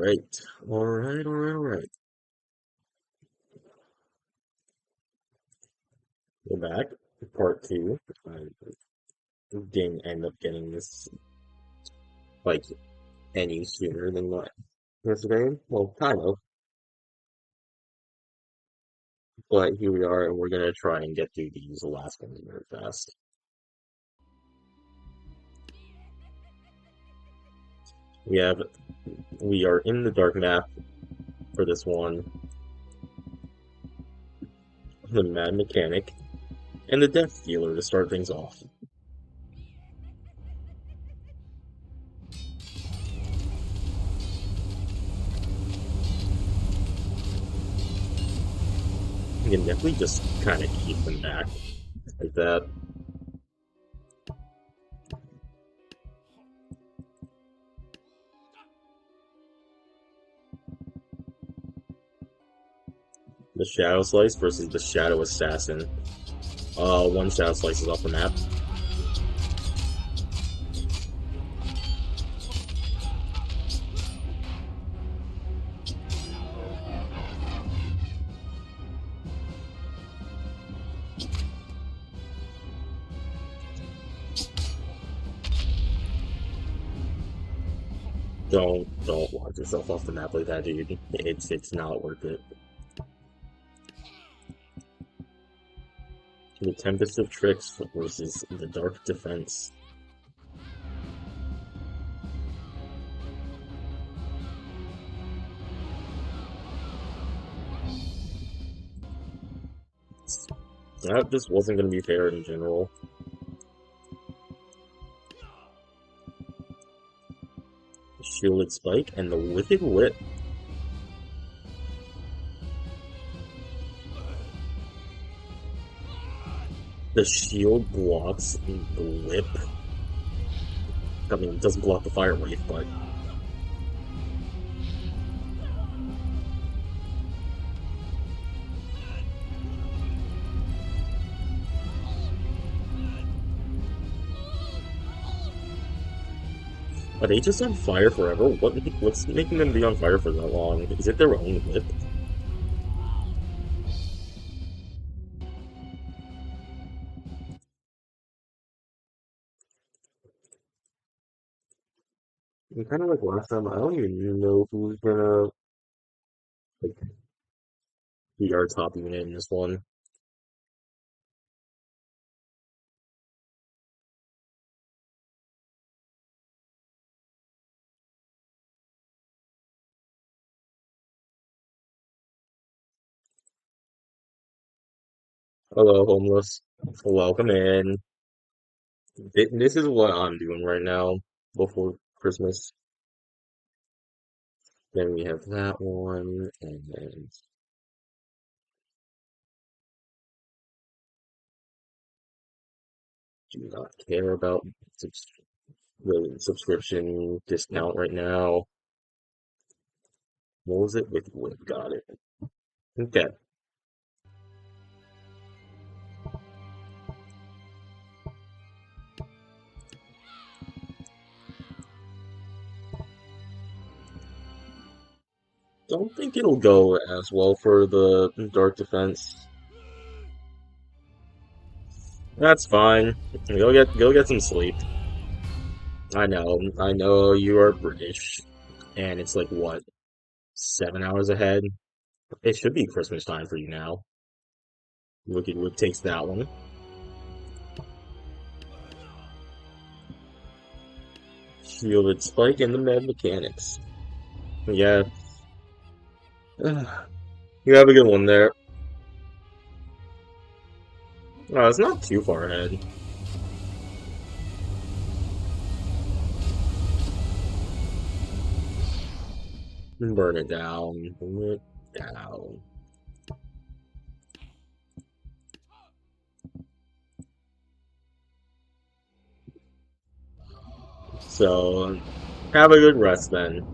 Alright. Alright. We're back. Part two. I didn't end up getting this like any sooner than what yesterday. Well, kind of. But here we are, and we're gonna try and get through these last ones very fast. We are in the dark map for this one. The Mad Mechanic and the Death Dealer to start things off. You can definitely just kind of keep them back like that. The Shadow Slice versus the Shadow Assassin. One Shadow Slice is off the map. Don't watch yourself off the map like that, dude. It's not worth it. The Tempest of Tricks versus the Dark Defense. That just wasn't going to be fair in general. Shielded Spike and the Wicked Whip. The shield blocks the whip. I mean, it doesn't block the fire wave, but... Are they just on fire forever? What's making them be on fire for that long? Is it their own whip? And kind of like last time, I don't even know who's gonna like be our top unit in this one. Hello, homeless. Welcome in. This is what I'm doing right now before Christmas. Then we have that one, and then do not care about the subscription discount right now. What was it? With Whip, got it. Okay. Don't think it'll go as well for the Dark Defense. That's fine. Go get some sleep. I know you are British, and it's like what, 7 hours ahead? It should be Christmas time for you now. Wicked Whip takes that one. Shielded Spike and the Mad Mechanics. Yeah. You have a good one there. Oh, it's not too far ahead. Burn it down. Burn it down. So, have a good rest then.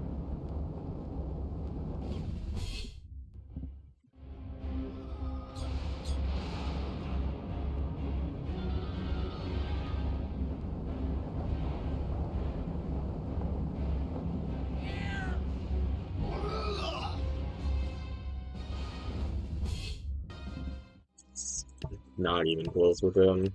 Not even close with him.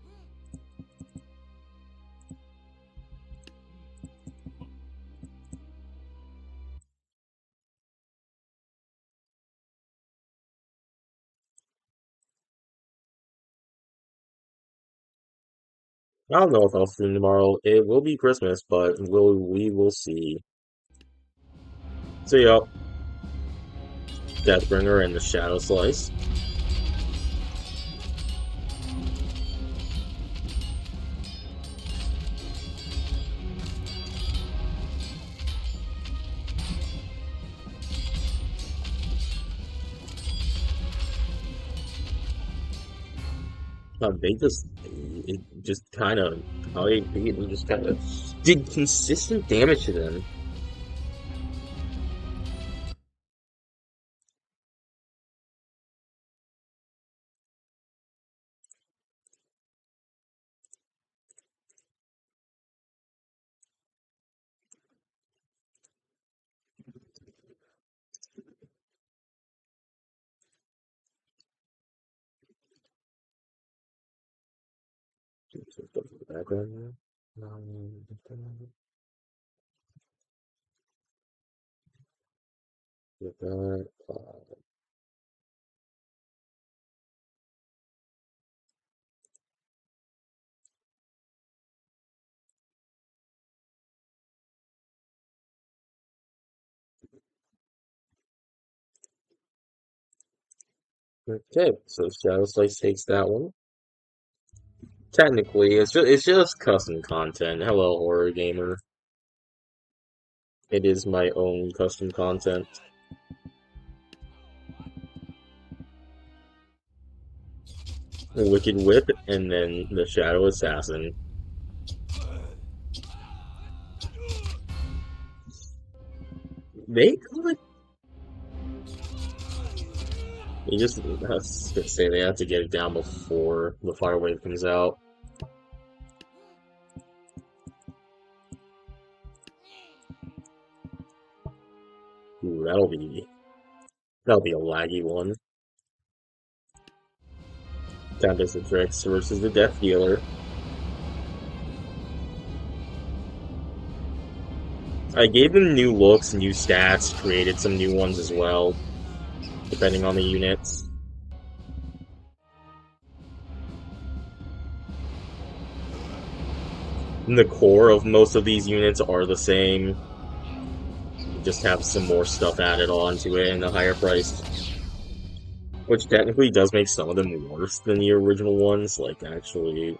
I don't know if I'll stream tomorrow. It will be Christmas, but we will see. So yeah, Deathbringer and the Shadow Slice. They just it just kind of how they beat and just kind of did consistent damage to them. Okay, so Shadow Slice takes that one. Technically, it's just custom content. Hello, horror gamer. It is my own custom content. Wicked Whip, and then the Shadow Assassin. They could. You just have to say they have to get it down before the Fire Wave comes out. Ooh, that'll be a laggy one. Tempest of Tricks versus the Death Dealer. I gave them new looks, new stats, created some new ones as well, depending on the units. And the core of most of these units are the same. You just have some more stuff added onto it and a higher price. Which technically does make some of them worse than the original ones, like actually.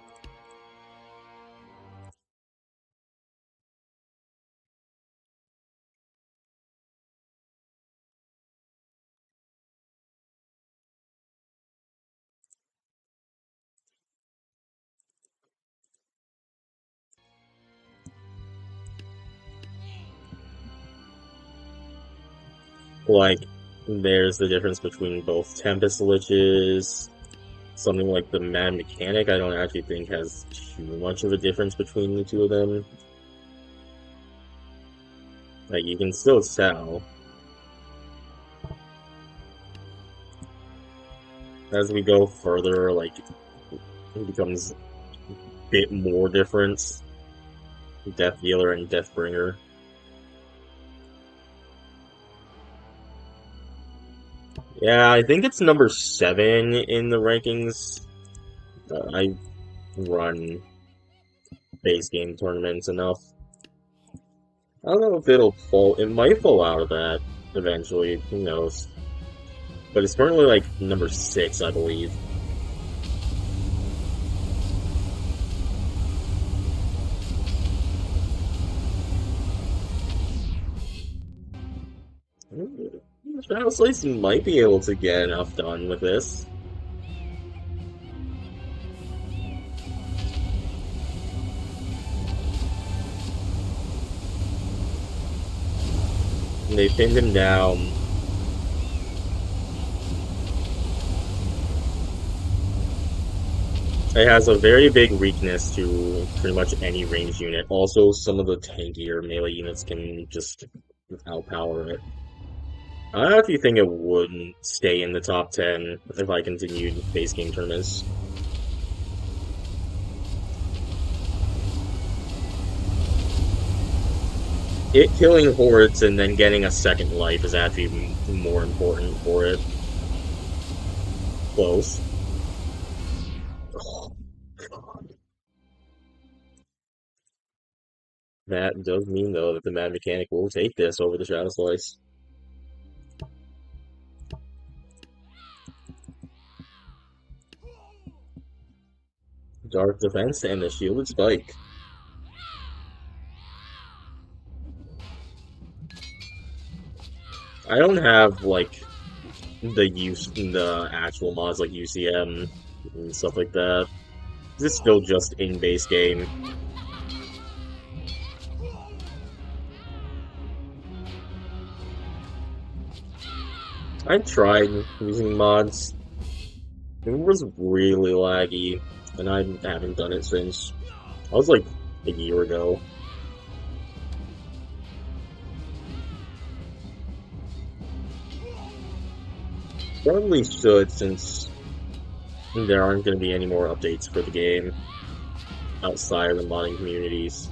Like, there's the difference between both Tempest Liches. Something like the Mad Mechanic, I don't actually think has too much of a difference between the two of them. Like, you can still tell. As we go further, like, it becomes a bit more difference. Death Dealer and Deathbringer. Yeah, I think it's number 7 in the rankings. I run base game tournaments enough. I don't know if it'll fall. It might fall out of that eventually. Who knows? But it's currently like number 6, I believe. Shadow Slice might be able to get enough done with this. And they pinned him down. It has a very big weakness to pretty much any ranged unit. Also, some of the tankier melee units can just outpower it. I actually think it wouldn't stay in the top 10 if I continued base game tournaments. it killing hordes and then getting a second life is actually more important for it. Close. Oh, God. That does mean, though, that the Mad Mechanic will take this over the Shadow Slice. Dark Defense and the Shielded Spike. I don't have, like, the actual mods like UCM and stuff like that. This is still just in base game. I tried using mods. It was really laggy, and I haven't done it since. I was like a year ago. Probably should, since there aren't going to be any more updates for the game outside of the modding communities.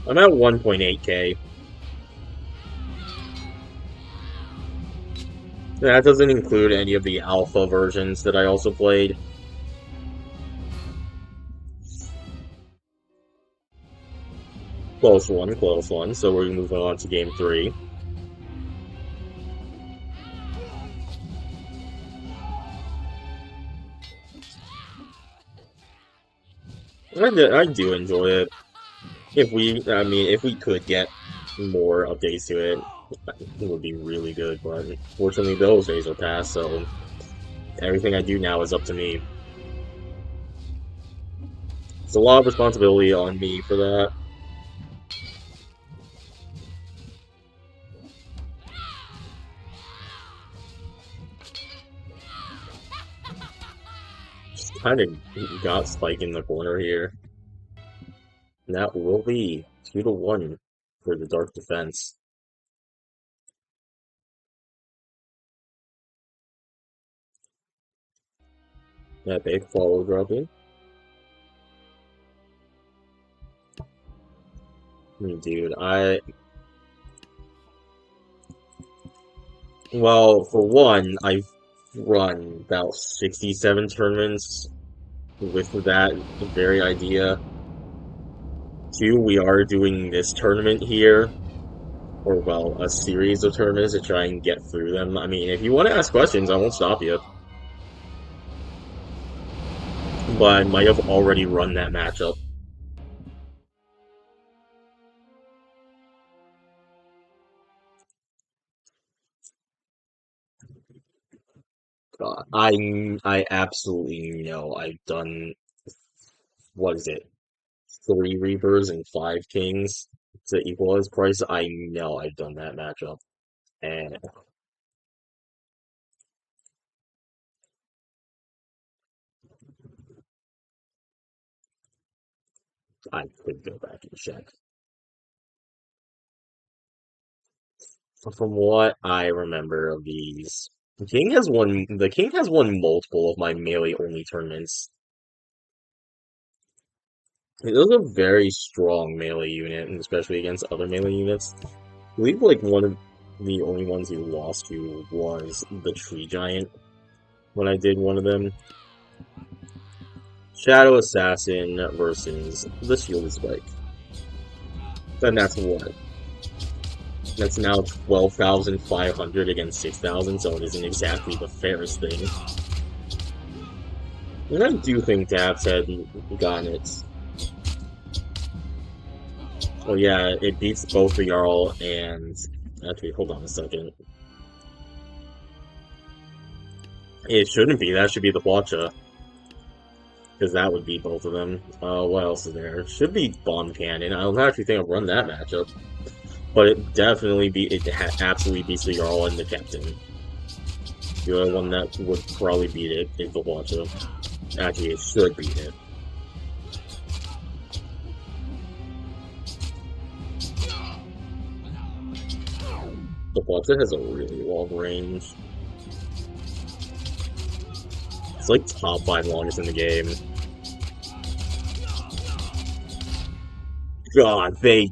I'm at 1.8k. That doesn't include any of the alpha versions that I also played. Close one, close one. So we're moving on to game 3. I do enjoy it. If we could get more updates to it, it would be really good. But fortunately, those days are past. So everything I do now is up to me. It's a lot of responsibility on me for that. Just kind of got Spike in the corner here. And that will be 2-1 for the Dark Defense. That big follow dropping. Dude, well, for one, I've run about 67 tournaments with that very idea. 2, we are doing this tournament here, or well, a series of tournaments to try and get through them. I mean, if you want to ask questions, I won't stop you. But I might have already run that matchup. I absolutely know I've done, what is it, 3 Reapers and 5 Kings to equalize price. I know I've done that matchup. And I could go back and check. From what I remember of these, the King has won multiple of my melee only tournaments. It was a very strong melee unit, and especially against other melee units. I believe like one of the only ones he lost to was the Tree Giant when I did one of them. Shadow Assassin versus the Shielded Spike. Then that's what? That's now 12,500 against 6,000, so it isn't exactly the fairest thing. And I do think Daps had gotten it. Oh yeah, it beats both the Jarl and... Actually, hold on a second. It shouldn't be, that should be the Hwacha. Because that would beat both of them. What else is there? It should be Bomb Cannon. I don't actually think I've run that matchup. But it definitely absolutely beats the Jarl and the Captain. The only one that would probably beat it is the Hwacha. Actually, it should beat it. The Fluxa has a really long range. It's like top 5 longest in the game. God, they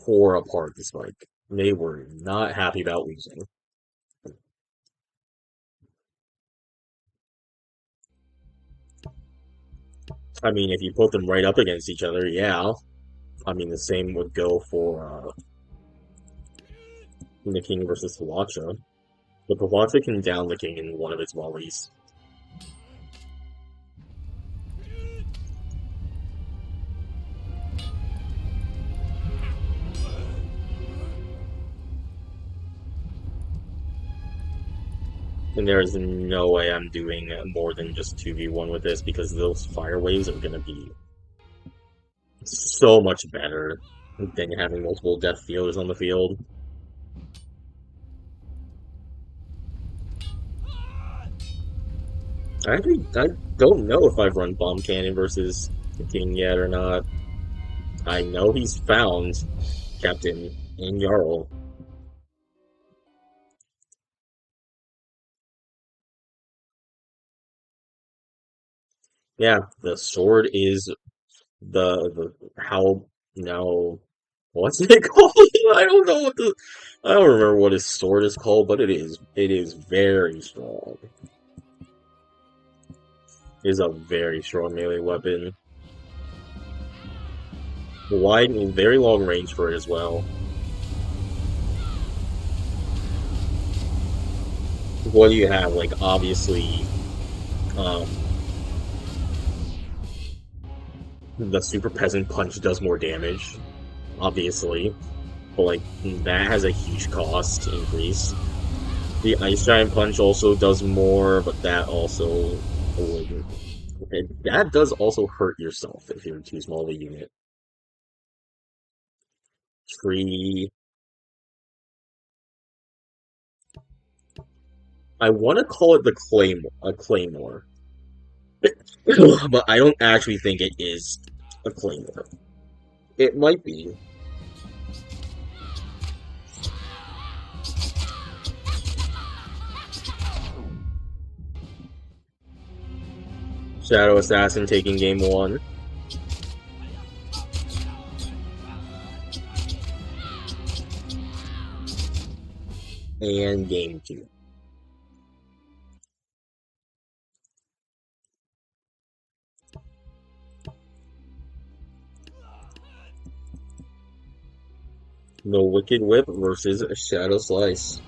tore apart the spike. They were not happy about losing. I mean, if you put them right up against each other, yeah. I mean, the same would go for the King versus Falacha. But Falacha can down the King in one of its volleys. And there is no way I'm doing more than just 2v1 with this because those fire waves are going to be so much better than having multiple death dealers on the field. I don't know if I've run Bomb Cannon versus the King yet or not. I know he's found Captain in Jarl. Yeah, the sword is the how now what's it called? I don't know what the I don't remember what his sword is called, but it is very strong. It is a very strong melee weapon. Wide and very long range for it as well. What do you have? Like obviously, um, the super peasant punch does more damage, obviously, but like that has a huge cost increase. The ice giant punch also does more, but that also would that does also hurt yourself if you're too small of a unit. Tree. I want to call it the claymore, but I don't actually think it is a claymore. It might be. Shadow Assassin taking game one. And game two. The Wicked Whip versus Shadow Slice.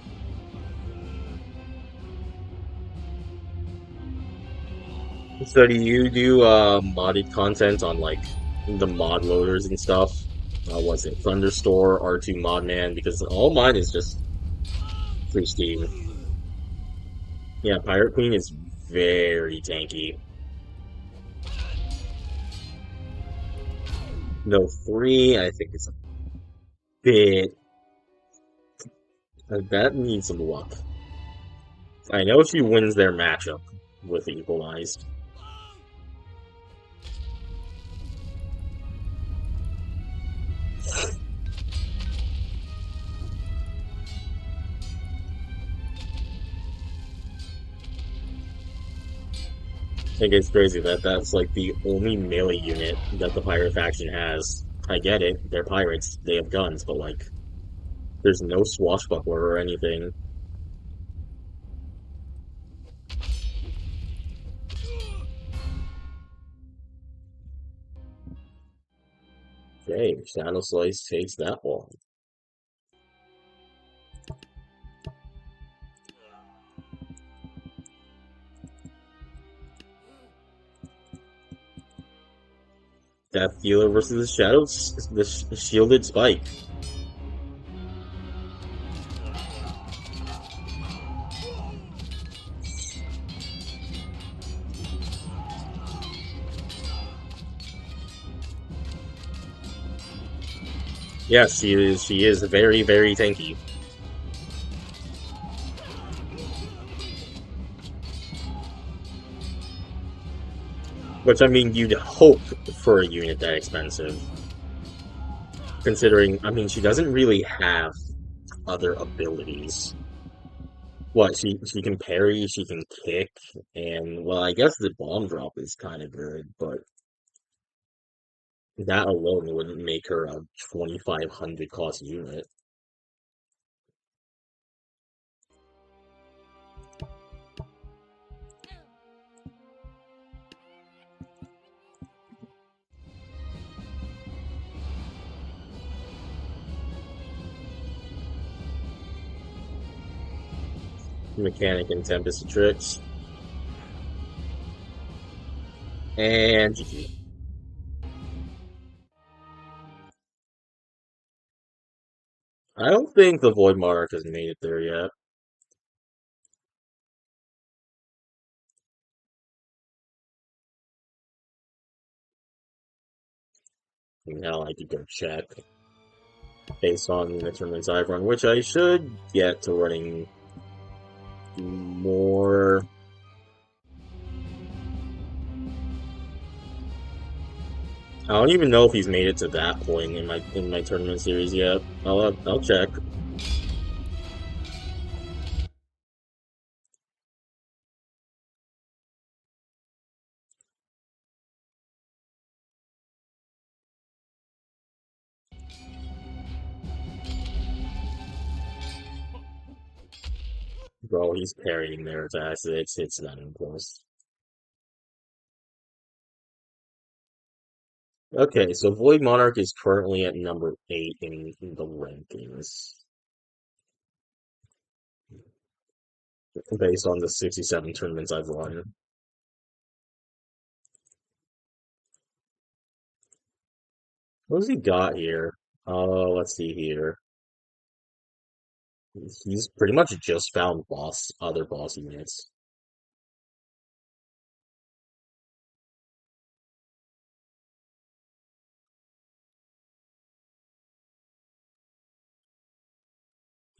So do you do modded content on like the mod loaders and stuff? Was it Thunderstore, R2 Modman? Because all mine is just free Steam. Yeah, Pirate Queen is very tanky. No 3, I think it's a bit. That needs some luck. I know she wins their matchup with Equalized. I think it's crazy that that's like the only melee unit that the pirate faction has. I get it, they're pirates, they have guns, but like, there's no swashbuckler or anything. Okay, Shadow Slice takes that one. Death Dealer versus the Shadows, the Shielded Spike. Yes, she is. She is very, very tanky. Which, I mean, you'd hope for a unit that expensive. Considering, I mean, she doesn't really have other abilities. What, she can parry, she can kick, and, well, I guess the bomb drop is kind of good, but that alone wouldn't make her a 2,500 cost unit. Mechanic and Tempest Tricks. And GG. I don't think the Void Monarch has made it there yet. Now I could go check based on the tournaments I've run, which I should get to running more. I don't even know if he's made it to that point in my tournament series yet. I'll check. Bro, he's parrying their attacks. It's not even close. Okay, so Void Monarch is currently at number 8 in the rankings, based on the 67 tournaments I've run. What has he got here? Let's see here. He's pretty much just found other boss units.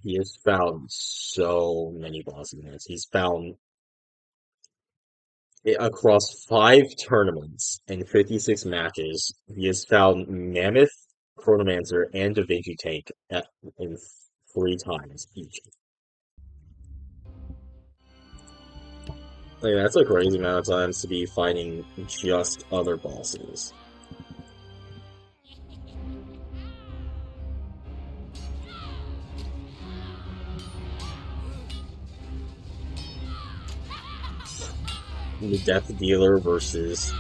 He has found so many boss units. He's found across 5 tournaments and 56 matches. He has found Mammoth, Chronomancer, and Da Vinci Tank in 3 times each. Like, that's a crazy amount of times to be fighting just other bosses. The Death Dealer versus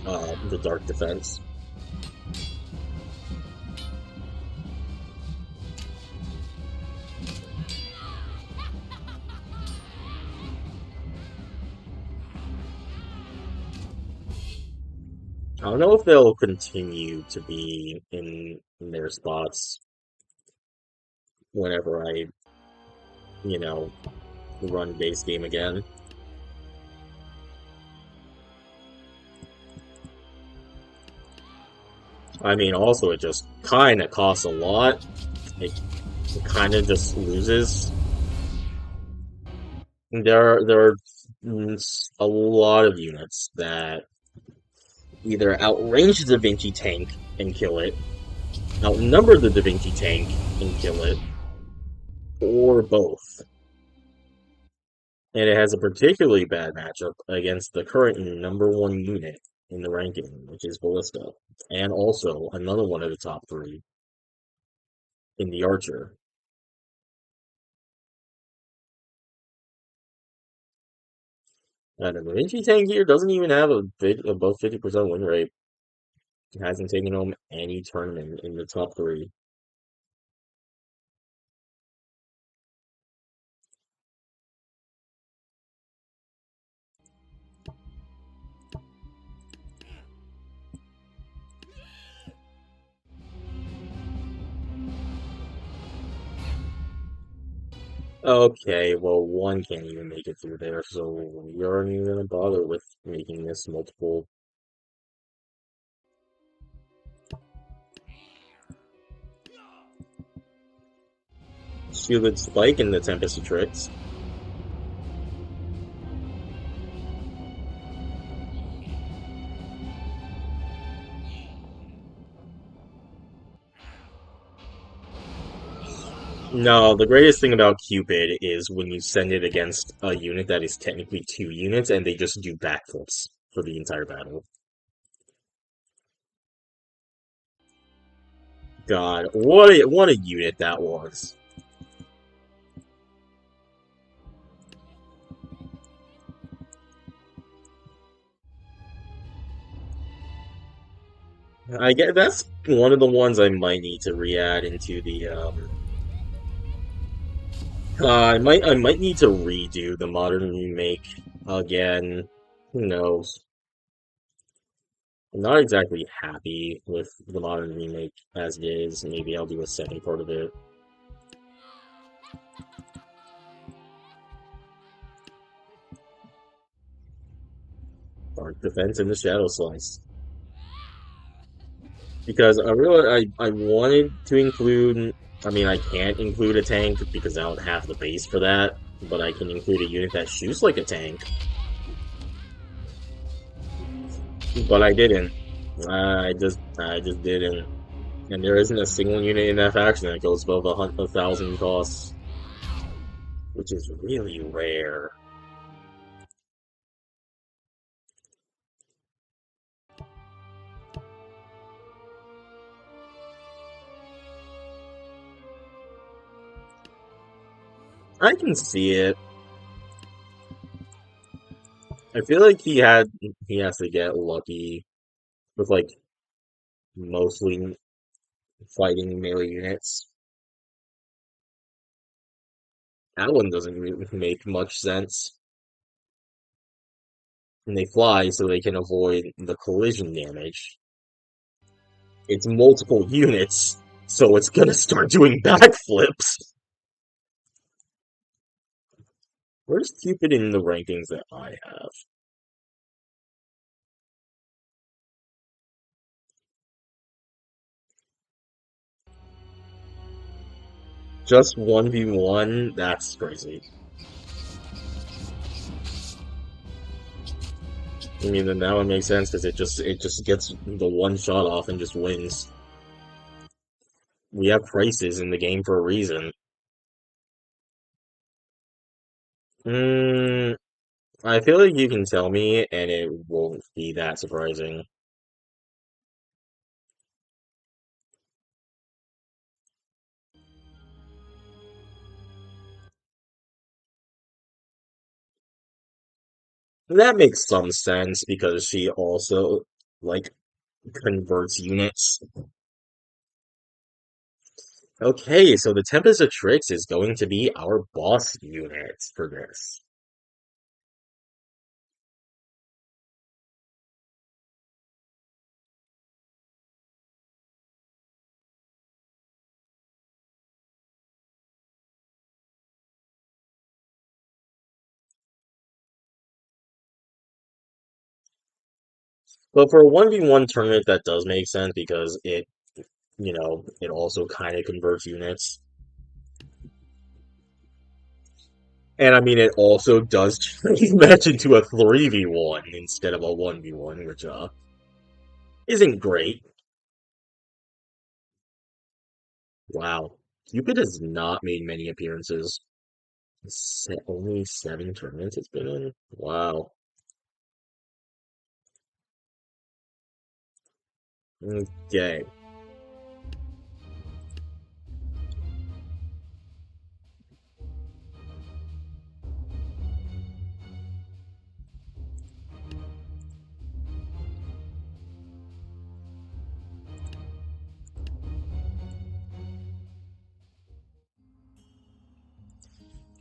the Dark Defense. I don't know if they'll continue to be in their spots whenever I, you know, run base game again. I mean, also, it just kind of costs a lot. It kind of just loses. There are a lot of units that either outrange the Da Vinci tank and kill it, outnumber the Da Vinci tank and kill it, or both. And it has a particularly bad matchup against the current number 1 unit in the ranking, which is Ballista, and also another one of the top 3 in the Archer. And the Da Vinci tank here doesn't even have above 50% win rate. It hasn't taken home any tournament in the top 3. Okay, well, one can't even make it through there, so we aren't even gonna bother with making this multiple. Shielded Spike in the Tempest of Tricks. No, the greatest thing about Cupid is when you send it against a unit that is technically 2 units and they just do backflips for the entire battle. God, what a unit that was. I get that's one of the ones I might need to re-add into the I might need to redo the modern remake again. Who knows? I'm not exactly happy with the modern remake as it is. Maybe I'll do a second part of it. Dark Defense and the Shadow Slice. Because I wanted to include, I mean, I can't include a tank because I don't have the base for that, but I can include a unit that shoots like a tank. But I didn't. I just didn't. And there isn't a single unit in that faction that goes above 1,000 costs, which is really rare. I can see it. I feel like he has to get lucky with like mostly fighting melee units. That one doesn't really make much sense. And they fly so they can avoid the collision damage. It's multiple units, so it's gonna start doing backflips. Where's Cupid in the rankings that I have? Just 1v1? That's crazy. I mean, then that would make sense because it just gets the one shot off and just wins. We have prices in the game for a reason. Hmm, I feel like you can tell me and it won't be that surprising. That makes some sense because she also like converts units. Okay, so the Tempest of Tricks is going to be our boss unit for this. But for a 1v1 tournament, that does make sense because it also kind of converts units. And I mean, it also does match into a 3v1 instead of a 1v1, which isn't great. Wow. Cupid has not made many appearances. Only 7 tournaments it's been in? Wow. Okay.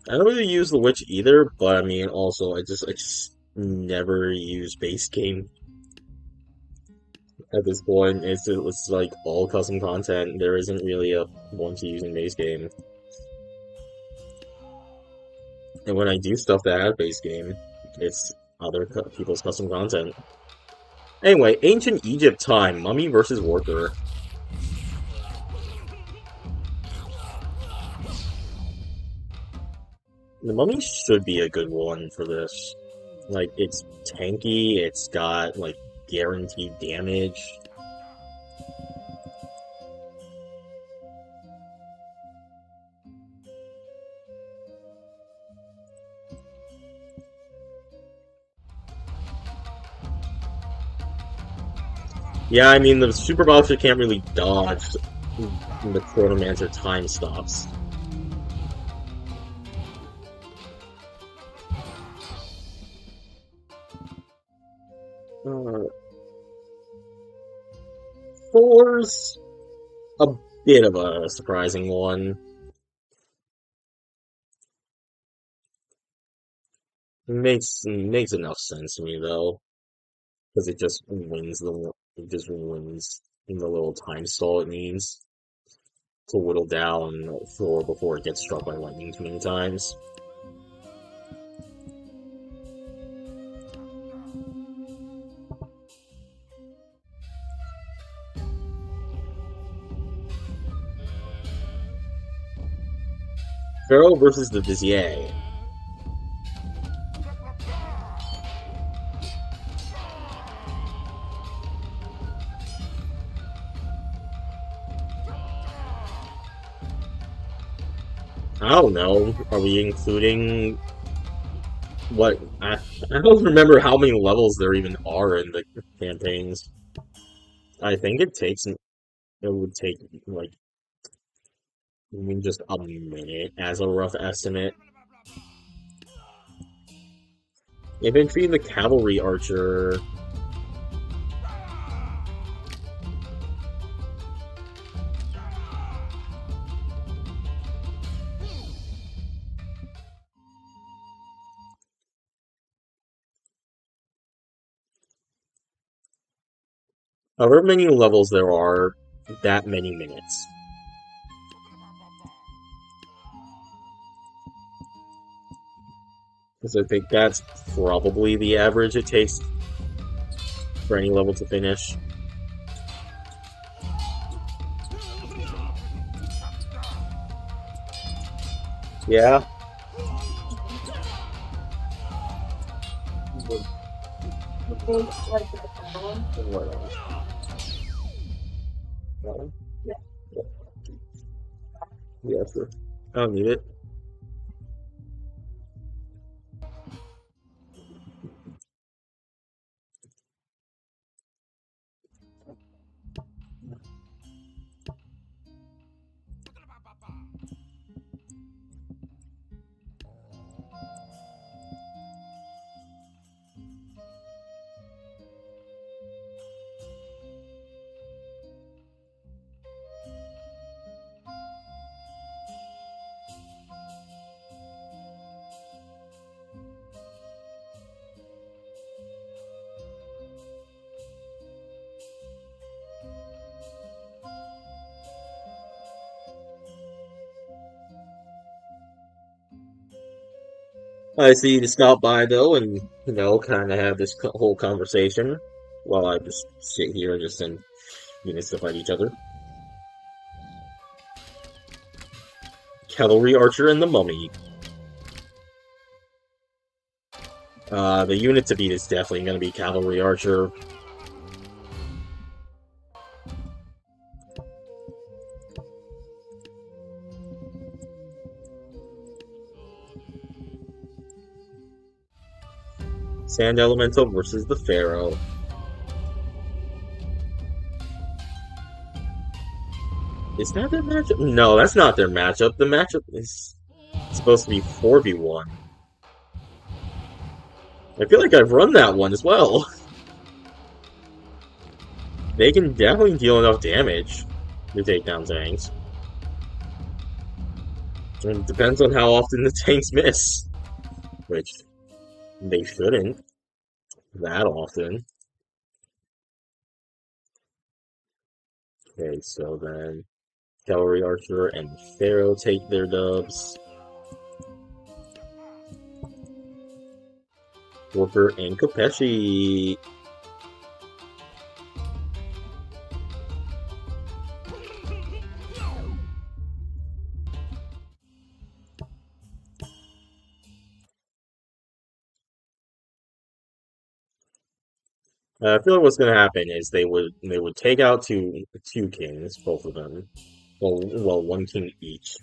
I don't really use the Witch either, but I mean, also, I just never use base game at this point. It's like all custom content. There isn't really a one to use in base game. And when I do stuff that has base game, it's other people's custom content. Anyway, ancient Egypt time, mummy versus worker. The mummy should be a good one for this. Like, it's tanky, it's got, like, guaranteed damage. Yeah, I mean, the Super Boxer can't really dodge the Chronomancer time stops. Uh, Four's a bit of a surprising one. Makes enough sense to me though, because it just wins in the little time stall it needs to whittle down Thor before it gets struck by lightning too many times. Pharaoh versus the Vizier. I don't know. Are we including what? I don't remember how many levels there even are in the campaigns. I think it would take like I mean just a minute as a rough estimate. Infantry, the cavalry archer. However many levels there are, that many minutes. Because I think that's probably the average it takes for any level to finish. Yeah. Yeah, sure. I don't need it. I see you to stop by though, and kind of have this whole conversation while I just sit here and just send units to fight each other. Cavalry archer and the mummy. The unit to beat is definitely going to be cavalry archer. Sand elemental versus the pharaoh. Is that their matchup? No, that's not their matchup. The matchup is supposed to be 4v1. I feel like I've run that one as well. They can definitely deal enough damage to take down tanks. It depends on how often the tanks miss, which they shouldn't that often. Okay, so then Cavalry Archer and Pharaoh take their dubs. Worker and Kopeshi. I feel like what's gonna happen is they would take out two kings, both of them. Well, one king each.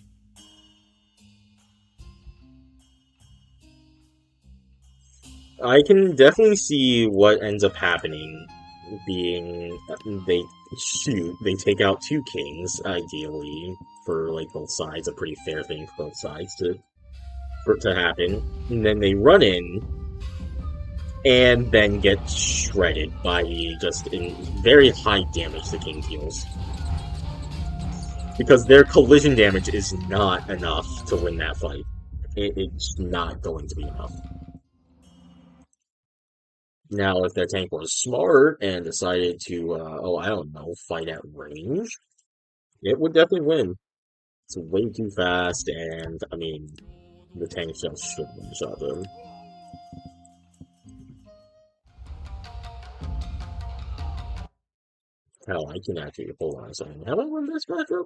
I can definitely see what ends up happening being they they take out two kings, ideally, for like both sides, a pretty fair thing for both sides for it to happen. And then they run in and then get shredded by just in very high damage the king deals. Because their collision damage is not enough to win that fight. It's not going to be enough. Now, if their tank was smart and decided to, oh, I don't know, fight at range, it would definitely win. It's way too fast, and, I mean, the tank just should one-shot them. Hell, I can actually, hold on a second. How do I win this matchup?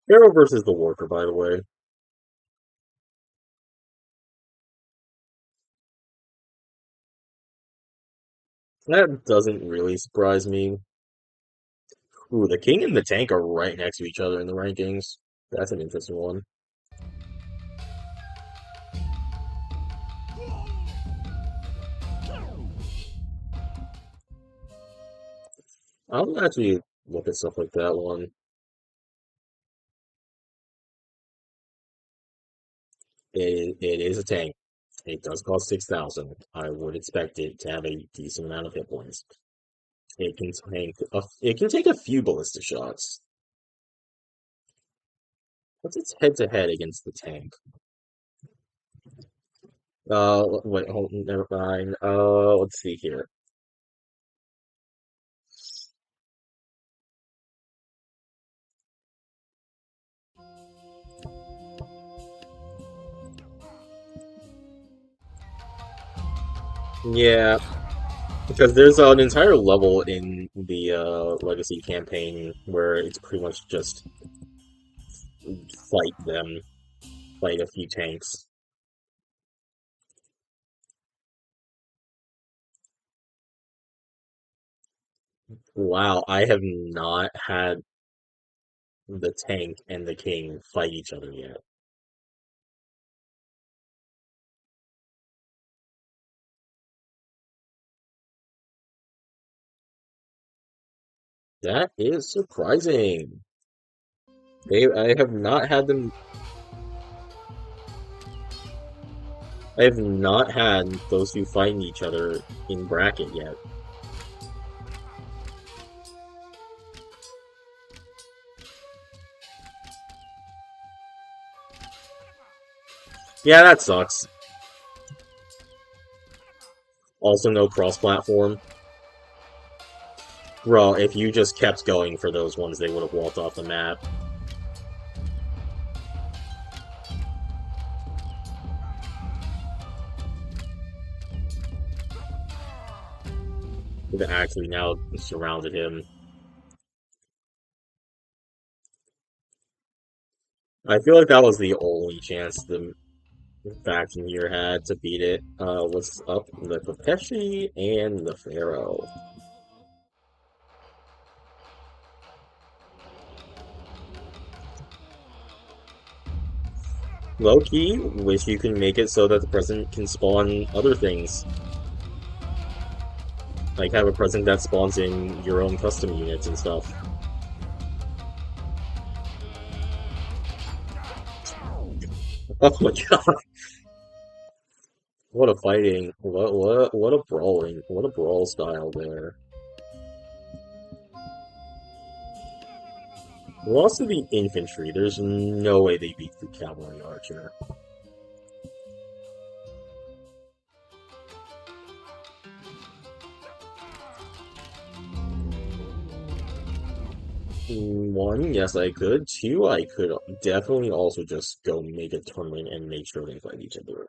Pharaoh versus the Worker, by the way. That doesn't really surprise me. Ooh, the King and the Tank are right next to each other in the rankings. That's an interesting one. I'll actually look at stuff like that one. It is a tank. It does cost 6,000. I would expect it to have a decent amount of hit points. It can take a few ballistic shots. What's its head to head against the tank? Wait, hold, never mind. Let's see here. Yeah, because there's an entire level in the Legacy campaign where it's pretty much just fight them, fight a few tanks. Wow, I have not had the tank and the king fight each other yet. That is surprising. I have not had them. I have not had those two fighting each other in bracket yet. Yeah, that sucks. Also, no cross-platform. Bro, if you just kept going for those ones, they would have walked off the map. They've actually now surrounded him. I feel like that was the only chance the faction here had to beat it. Was up the Kopeshi and the Pharaoh. Low key, wish you can make it so that the president can spawn other things. Like have a president that spawns in your own custom units and stuff. Oh my god. What a fighting. What a brawling. What a brawl style there. Lost to the infantry. There's no way they beat the cavalry archer. One, yes, I could. Two, I could definitely also just go make a tournament and make sure they fight each other.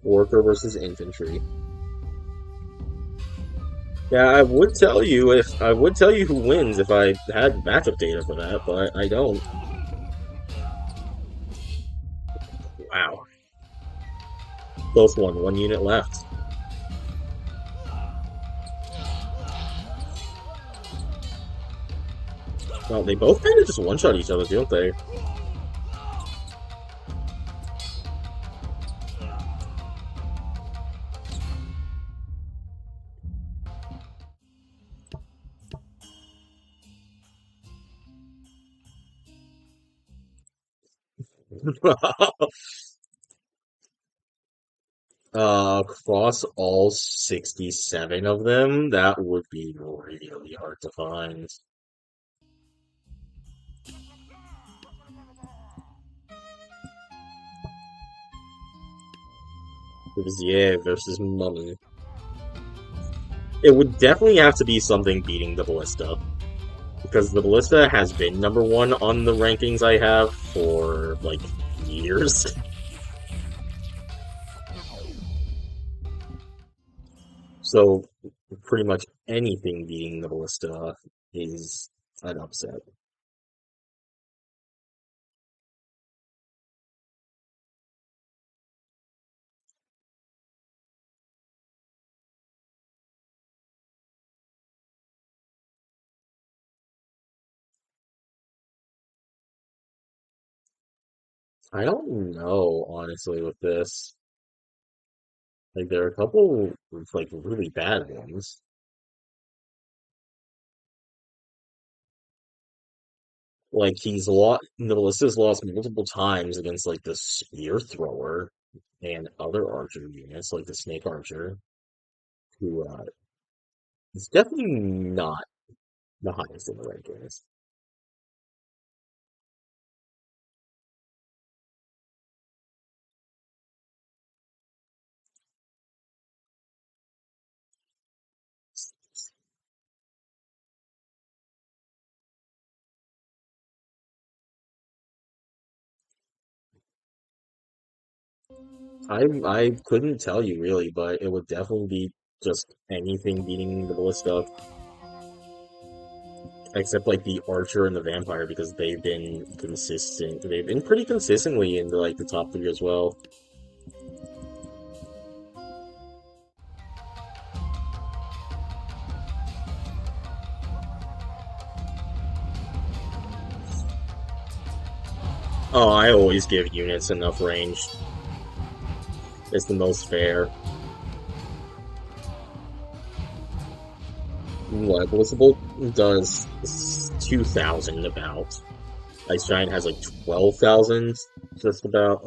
Worker versus infantry. Yeah, I would tell you who wins if I had matchup data for that, but I don't. Wow. Both won, one unit left. Well, they both kind of just one-shot each other, don't they? Across all 67 of them, that would be really hard to find. Vizier versus Mummy. It would definitely have to be something beating the Ballista. Because the Ballista has been number one on the rankings I have for, like, years. So, pretty much anything beating the Ballista is an upset. I don't know, honestly, with this. Like, there are a couple, like, really bad ones. Like, the Ballista's lost multiple times against, like, the Spear Thrower and other archer units, like the Snake Archer, who, is definitely not the highest in the rankings. I couldn't tell you really, but it would definitely be just anything beating the Ballista, except like the Archer and the Vampire, because they've been consistent. They've been pretty consistently in like the top three as well. Oh, I always give units enough range. It's the most fair. What Ballista Bolt does 2,000 about. Ice Giant has like 12,000, just about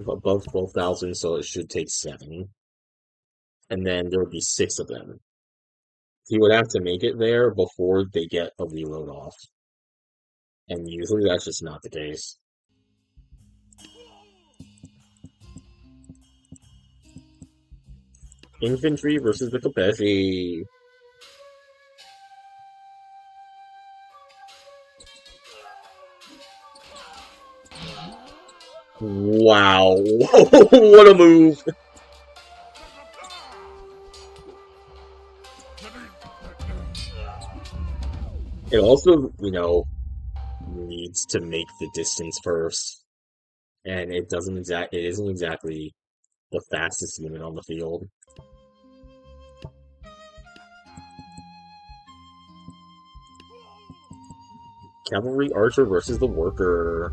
above 12,000, so it should take 7. And then there would be 6 of them. He would have to make it there before they get a reload off. And usually that's just not the case. Infantry versus the Kopeshi. Wow. What a move. It also, needs to make the distance first. And it isn't exactly the fastest unit on the field. Cavalry Archer versus the Worker.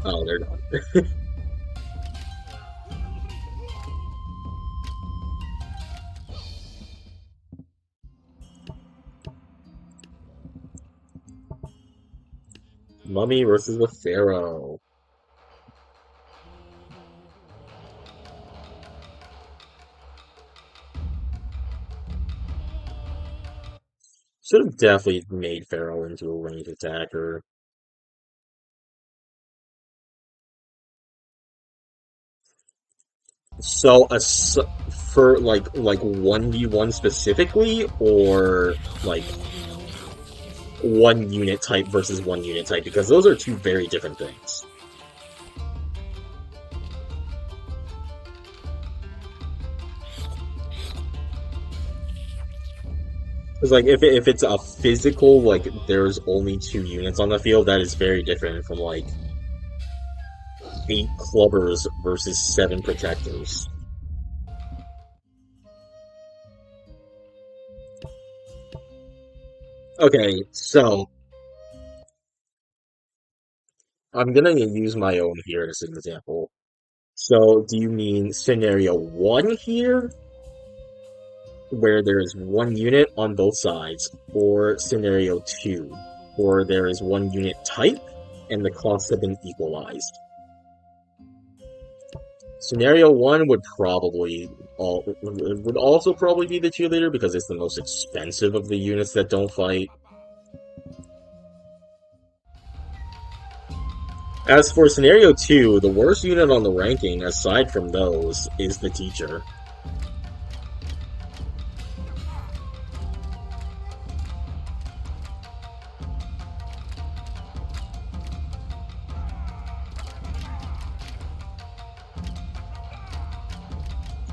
Oh, they're done. Mummy versus the Pharaoh. Should have definitely made Pharaoh into a ranged attacker. So for like 1v1 specifically, or like one unit type versus one unit type, because those are two very different things. Because like if it's a physical, like there's only 2 units on the field, that is very different from like 8 clubbers versus 7 protectors. Okay, so I'm gonna use my own here as an example. So, do you mean scenario one here, where there is one unit on both sides, or scenario two, where there is one unit type and the costs have been equalized? Scenario one would also probably be the cheerleader because it's the most expensive of the units that don't fight. As for scenario two, the worst unit on the ranking, aside from those, is the teacher.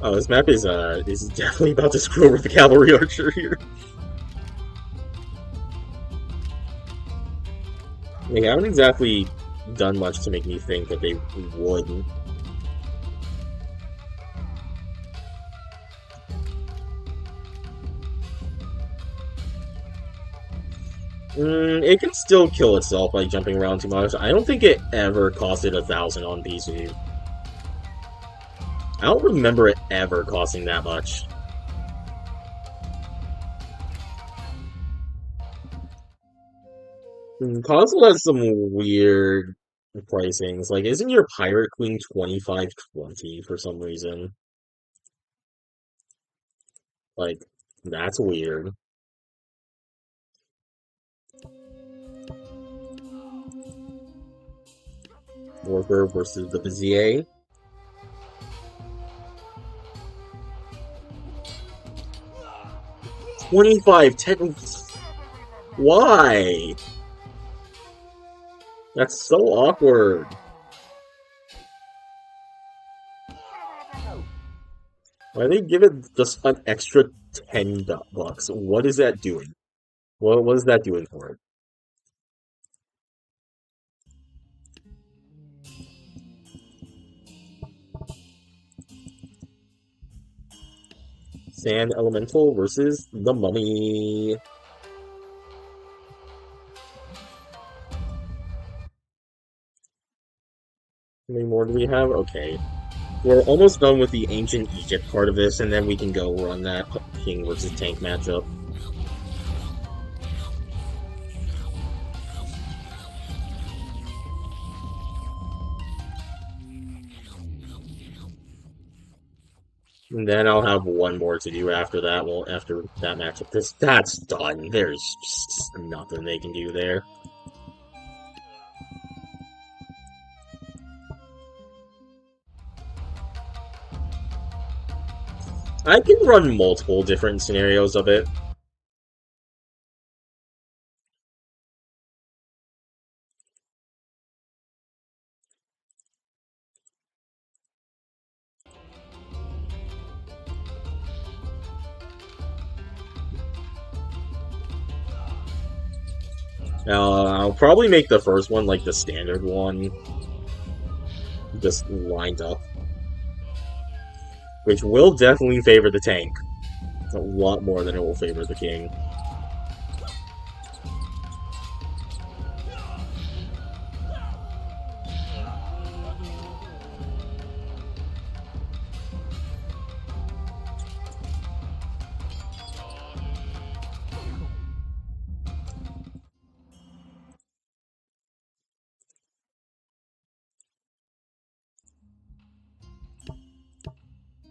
Oh, this map is definitely about to screw over the cavalry archer here. They haven't exactly done much to make me think that they wouldn't. It can still kill itself by jumping around too much. I don't think it ever costed 1,000 on PC. I don't remember it ever costing that much. Console has some weird pricings. Like, isn't your Pirate Queen 2520 for some reason? Like, that's weird. Worker versus the Vizier. 25, 10. Why? That's so awkward. Why they give it just an extra $10? What is that doing? What is that doing for it? Sand Elemental versus the Mummy. How many more do we have? Okay. We're almost done with the Ancient Egypt part of this, and then we can go run that King versus Tank matchup. And then I'll have one more to do after that. Well, after that matchup, that's done. There's just nothing they can do there. I can run multiple different scenarios of it. I'll probably make the first one like the standard one, just lined up, which will definitely favor the tank a lot more than it will favor the king.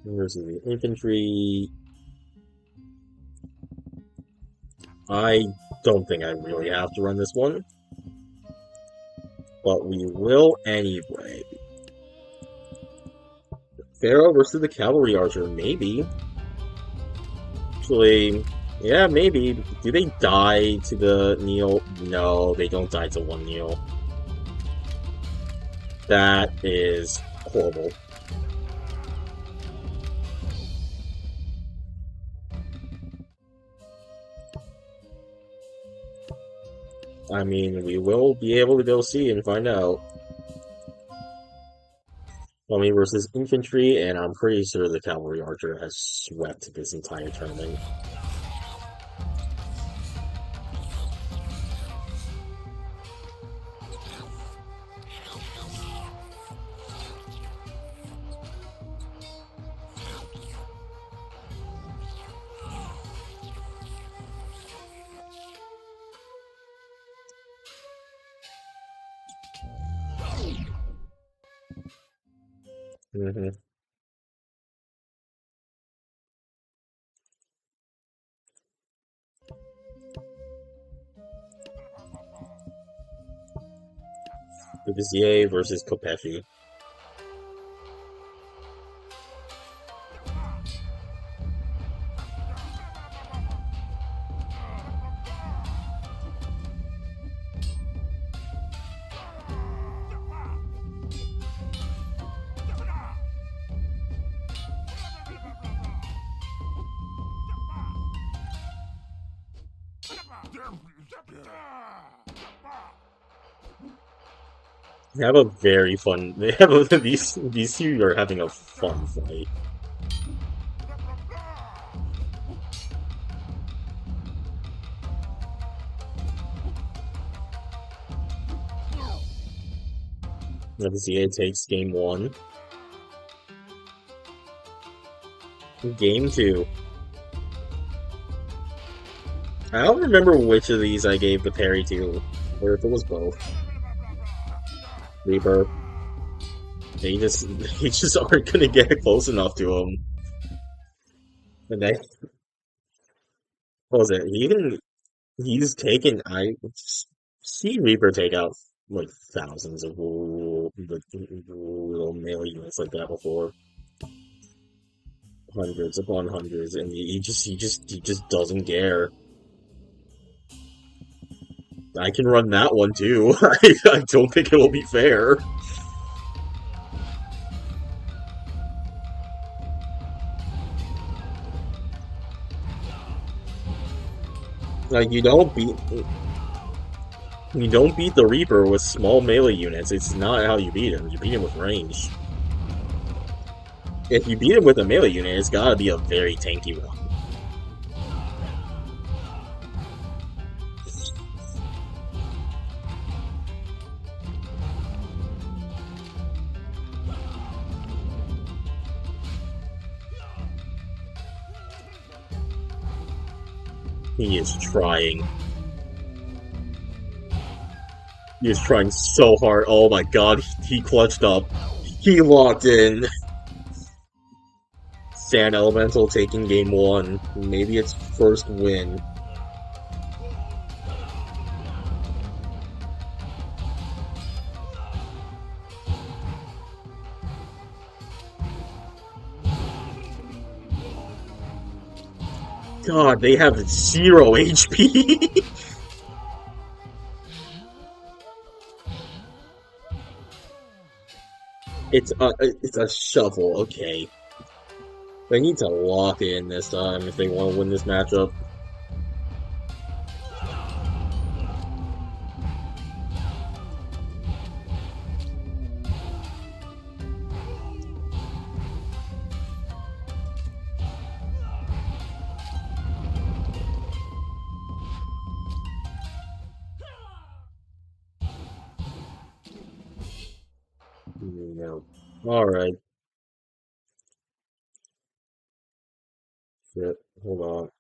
Versus the infantry. I don't think I really have to run this one, but we will anyway. Pharaoh versus the cavalry archer, maybe. Actually, yeah, maybe. Do they die to the kneel? No, they don't die to one kneel. That is horrible. I mean, we will be able to go see and find out. Mummy versus infantry, and I'm pretty sure the cavalry archer has swept this entire tournament. Hmm. Vizier versus Kopeshi. They have a very fun. They have these two are having a fun fight. Vizier takes game one. Game two. I don't remember which of these I gave the parry to, or if it was both. Reaper. They just aren't gonna get close enough to him. And they, what was it? He's taken. I see Reaper take out like thousands of little melee units like that before, hundreds upon hundreds, and he just doesn't care. I can run that one too. I don't think it will be fair. Like you don't beat the Reaper with small melee units. It's not how you beat him. You beat him with range. If you beat him with a melee unit, it's gotta be a very tanky one. He is trying. He is trying so hard. Oh my god, he clutched up. He locked in. Sand Elemental taking game one. Maybe its first win. God, they have 0 HP. It's a shovel. Okay, they need to lock in this time if they want to win this matchup. No. All right. Shit. Hold on.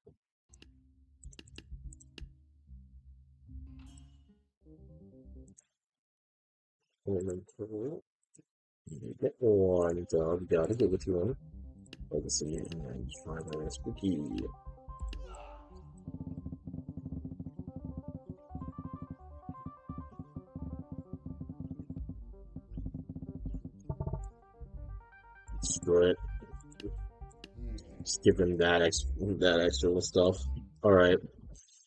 Get one done. Gotta give it to him. Legacy and try spooky. Screw it. Just give him that extra stuff. All right.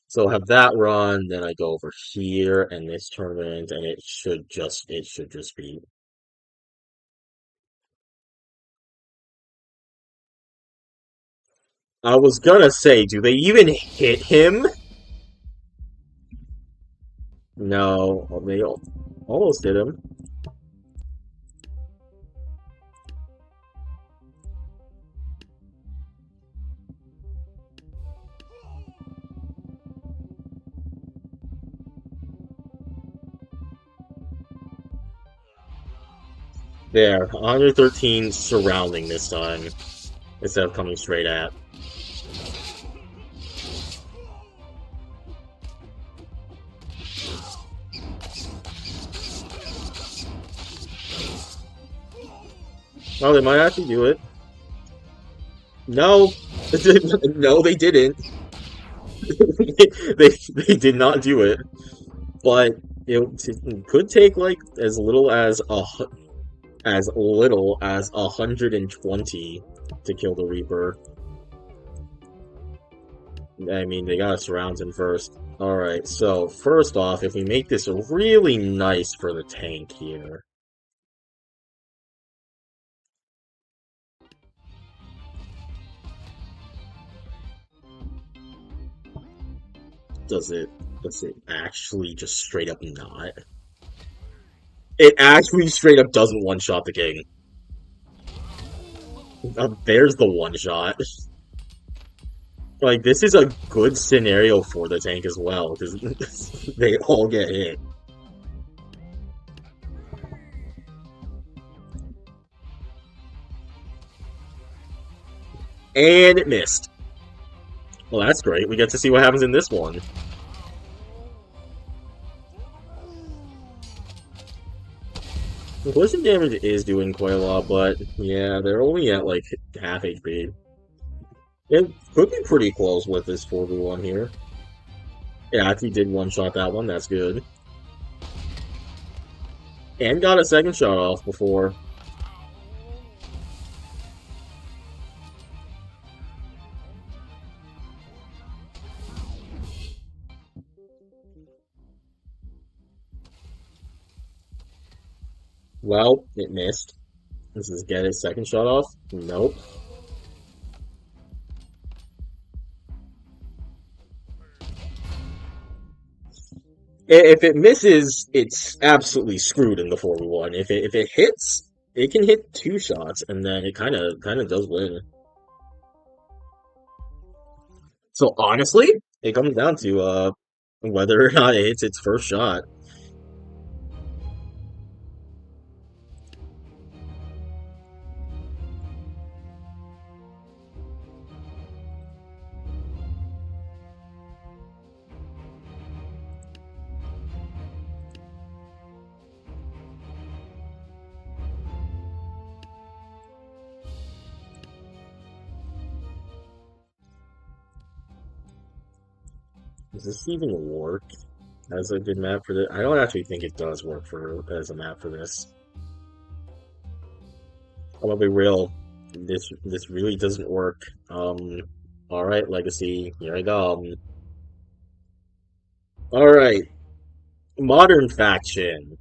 So have that run, then I go over here and this tournament, and it should just be. I was gonna say, do they even hit him? No, they almost hit him. There, 113 surrounding this time instead of coming straight at. Oh, they might actually do it. No, no, they didn't. They did not do it. But it could take like as little as 120 to kill the Reaper. I mean, they gotta surround him first. Alright, so first off, if we make this really nice for the tank here, does it does it actually just straight up not? It actually straight up doesn't one-shot the king. There's the one-shot. Like, this is a good scenario for the tank as well, because they all get hit. And it missed. Well, that's great. We get to see what happens in this one. Collision damage is doing quite a lot, but yeah, they're only at like half HP. It could be pretty close with this 4v1 here. Yeah, if he did one-shot that one, that's good. And got a second shot off before. Well, it missed. Does this get his second shot off? Nope. If it misses, it's absolutely screwed in the 4v1. If it hits, it can hit two shots, and then it kind of does win. So honestly, it comes down to whether or not it hits its first shot. Does this even work as a good map for this? I don't actually think it does work for as a map for this. I'm gonna be real. This really doesn't work. All right, Legacy. Here I go. All right, Modern Faction.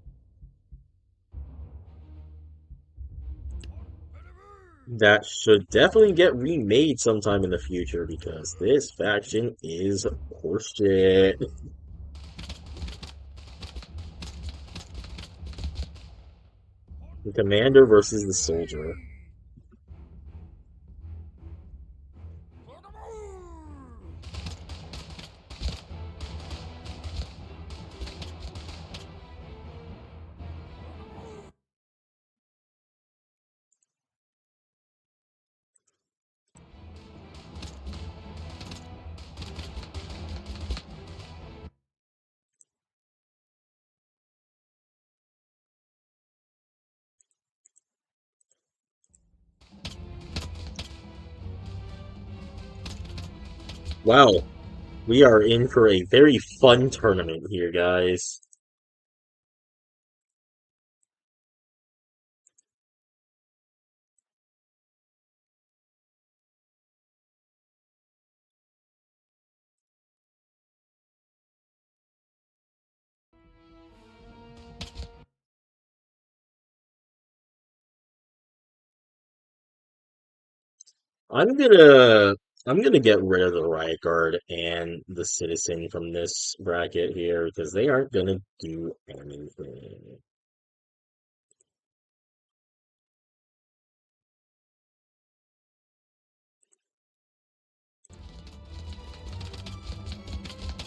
That should definitely get remade sometime in the future because this faction is horseshit. The commander versus the soldier. Wow, we are in for a very fun tournament here, guys. I'm gonna I'm gonna get rid of the Riot Guard and the Citizen from this bracket here because they aren't gonna do anything.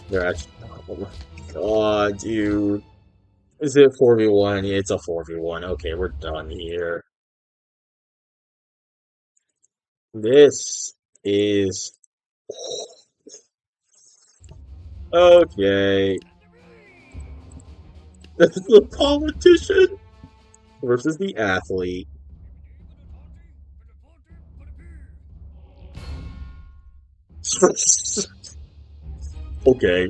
They're actually, oh my god, dude. Is it 4v1? It's a 4v1. Okay, we're done here. This is okay. The politician versus the athlete. Okay.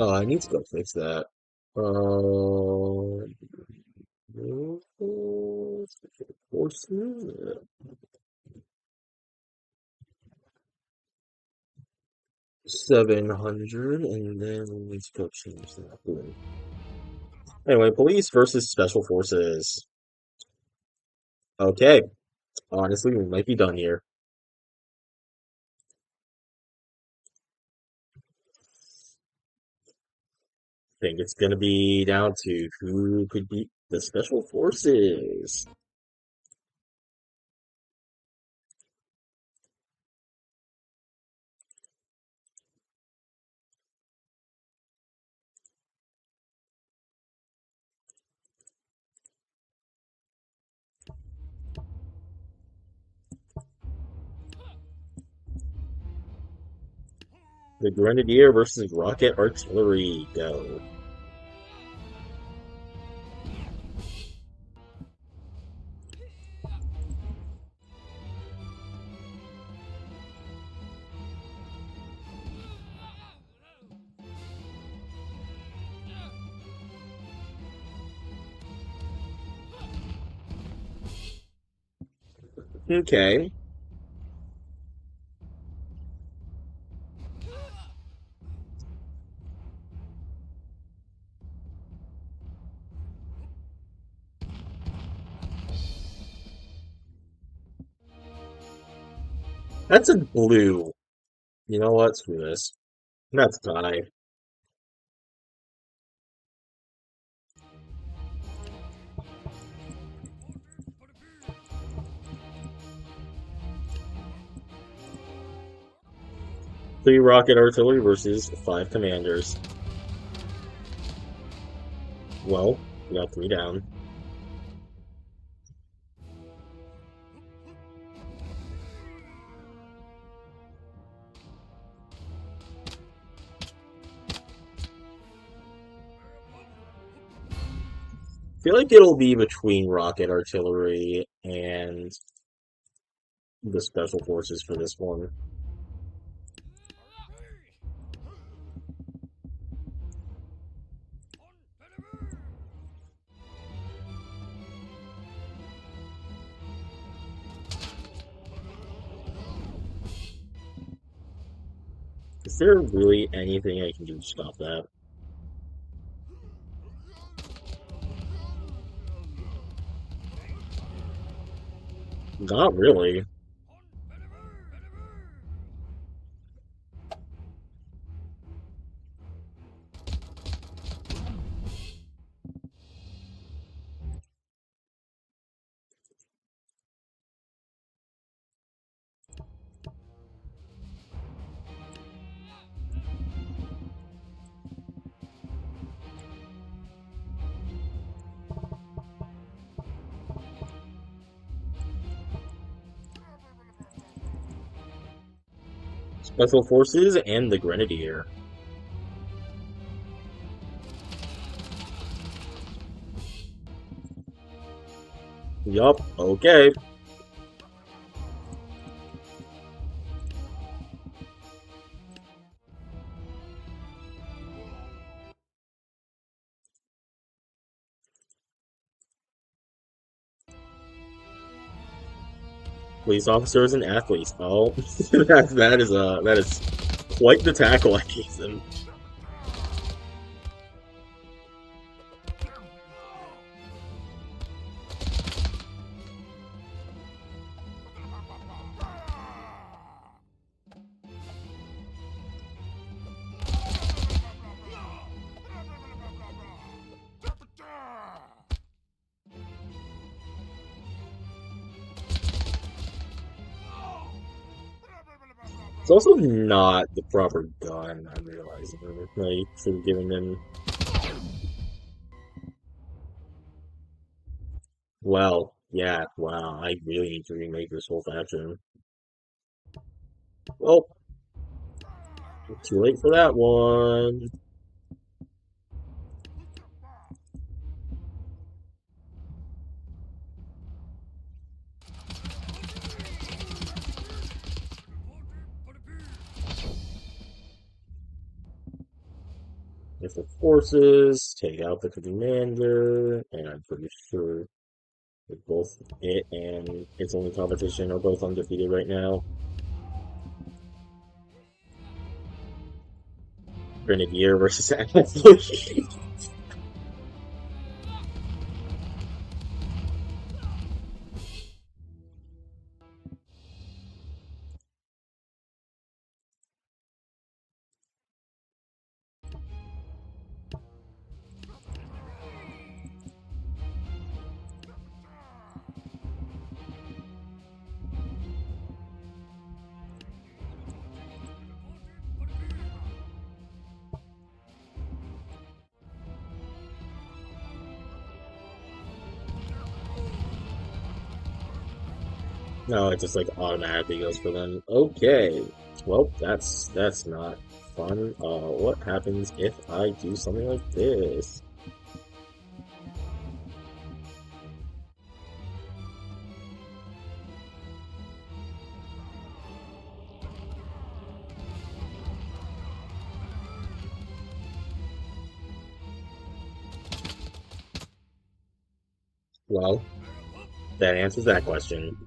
Oh, I need to go fix that. Uh, forces. 700, and then we need to go change that. Boom. Anyway, police versus special forces. Okay, honestly, we might be done here. Think it's gonna be down to who could beat the special forces. The Grenadier versus Rocket Artillery. Go. Okay, that's a blue. You know what? Screw this. That's tie. 3 Rocket Artillery versus 5 Commanders. Well, we got 3 down. Feel like it'll be between Rocket Artillery and the Special Forces for this one. Is there really anything I can do to stop that? Not really. Special Forces and the Grenadier. Yup, okay. Police officers and athletes. Oh, that is quite the tackle I gave them. It's also not the proper gun, I'm realizing. Like, for giving them Well, yeah, wow, I really need to remake this whole faction. Well, too late for that one. If the forces take out the commander, and I'm pretty sure that both it and its only competition are both undefeated right now. Grenadier versus Athlete. No, it just like automatically goes for them. Okay. Well, that's not fun. What happens if I do something like this? Well, that answers that question.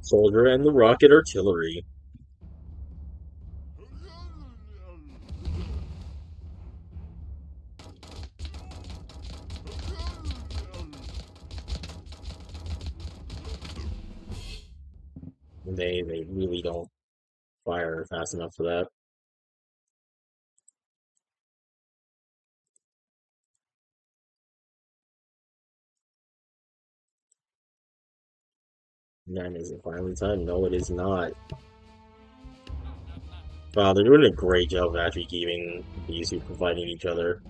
Soldier and the rocket artillery. They really don't fire fast enough for that. And is it finally time? No, it is not. Wow, they're doing a great job of actually keeping these two from fighting each other.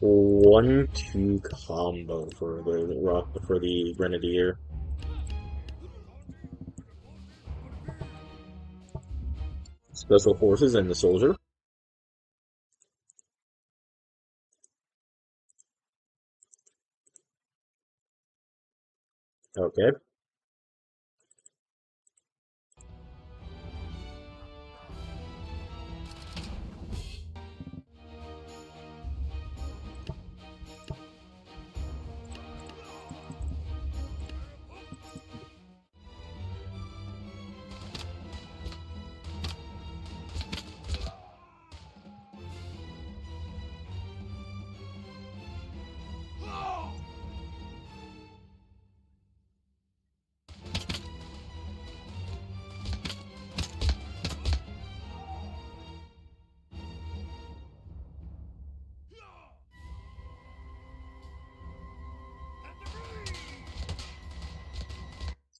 1-2 combo for the rock for the Grenadier. Special Forces and the Soldier. Okay.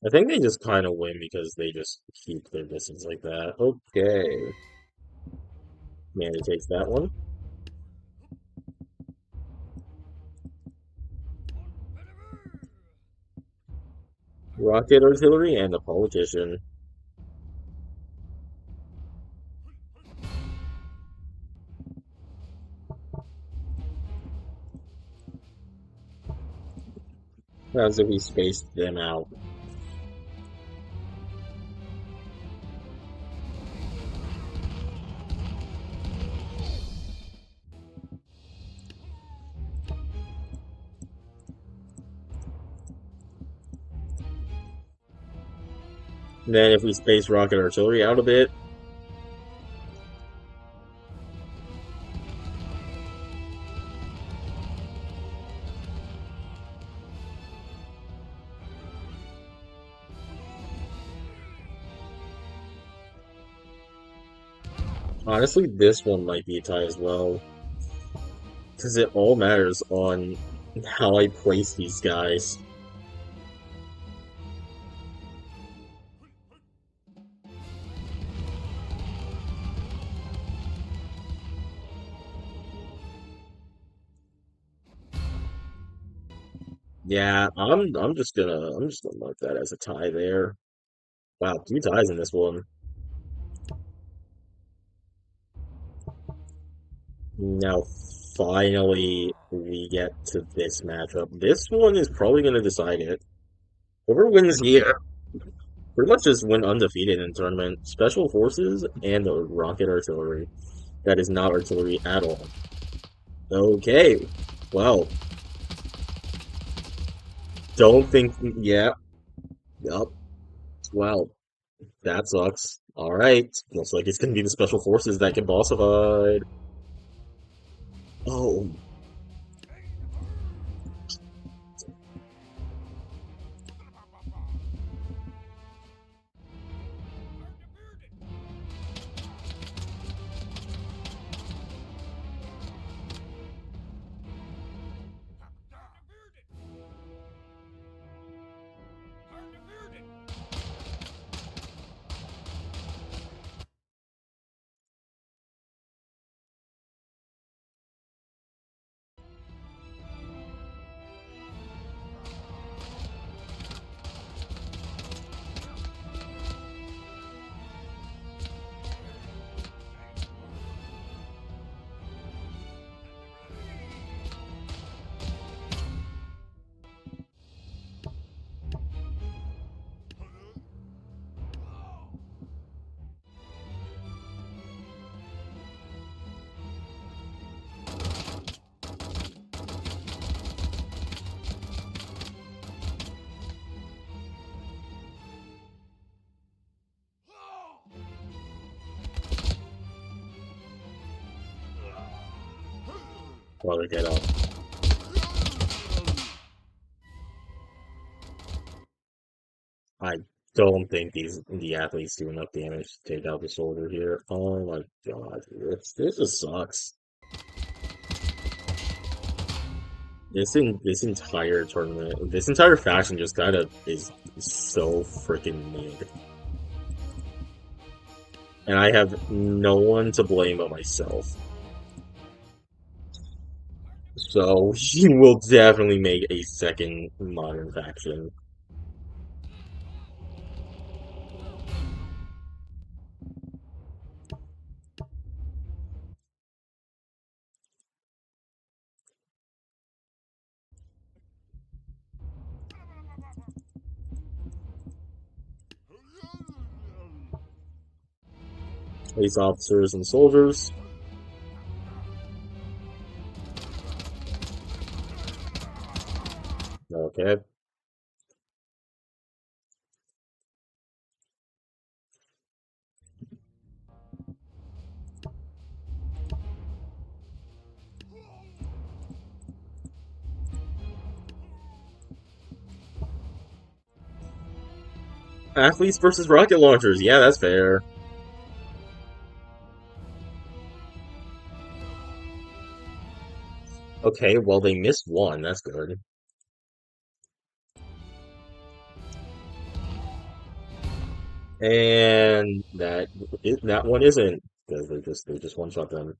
I think they just kind of win because they just keep their distance like that. Okay. Manny takes that one. Rocket Artillery and the Politician. As if we spaced them out. And then if we space Rocket Artillery out a bit, honestly, this one might be a tie as well. Because it all matters on how I place these guys. Yeah, I'm just gonna mark that as a tie there. Wow, two ties in this one. Now, finally, we get to this matchup. This one is probably gonna decide it. Whoever wins here pretty much just went undefeated in the tournament. Special Forces and the Rocket Artillery. That is not artillery at all. Okay. Well, don't think. Yeah. Yup. Well, that sucks. All right. Looks like it's gonna be the Special Forces that get bossified. Oh, well, they get up. I don't think the athletes do enough damage to take out the soldier here. Oh my god, this just sucks. This entire tournament, this entire faction just kind of is so freaking mid, and I have no one to blame but myself. So he will definitely make a second modern faction. Police officers and soldiers. Okay. Athletes versus rocket launchers. Yeah, that's fair. Okay, well they missed one. That's good. And that one isn't because they just one shot them.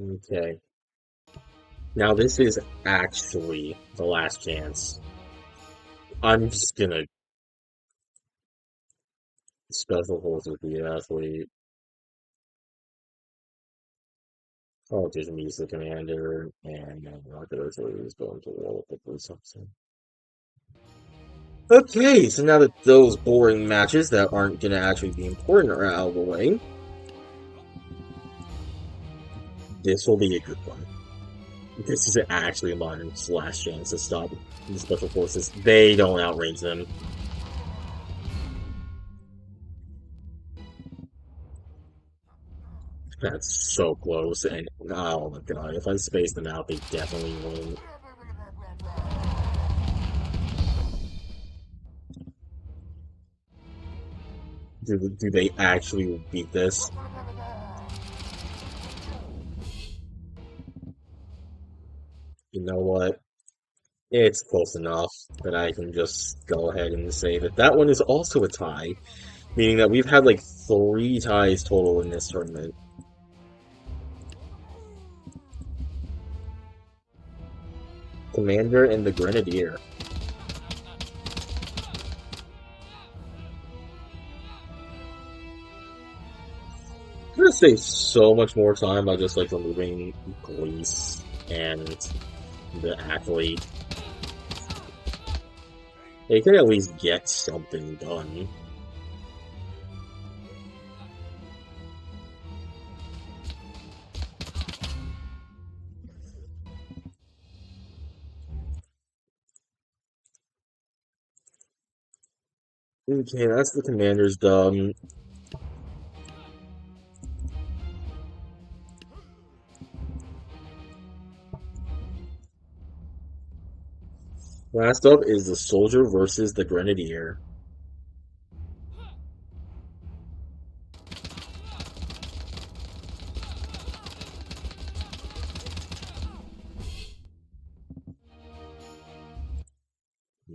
Okay. Now this is actually the last chance. I'm just gonna special forces the athlete. I'll just use the commander and rocket artillery is going to roll with the police officer. Okay, so now that those boring matches that aren't gonna actually be important are out of the way, this will be a good one. This is actually a modern's last chance to stop the special forces. They don't outrange them. That's so close, and oh my god, if I space them out, they definitely win. Do they actually beat this? You know what? It's close enough that I can just go ahead and say that that one is also a tie, meaning that we've had like three ties total in this tournament. Commander and the Grenadier. I'm gonna save so much more time by just like removing Police and the Athlete. They could at least get something done. Okay, that's the Commander's done. Last up is the Soldier versus the Grenadier.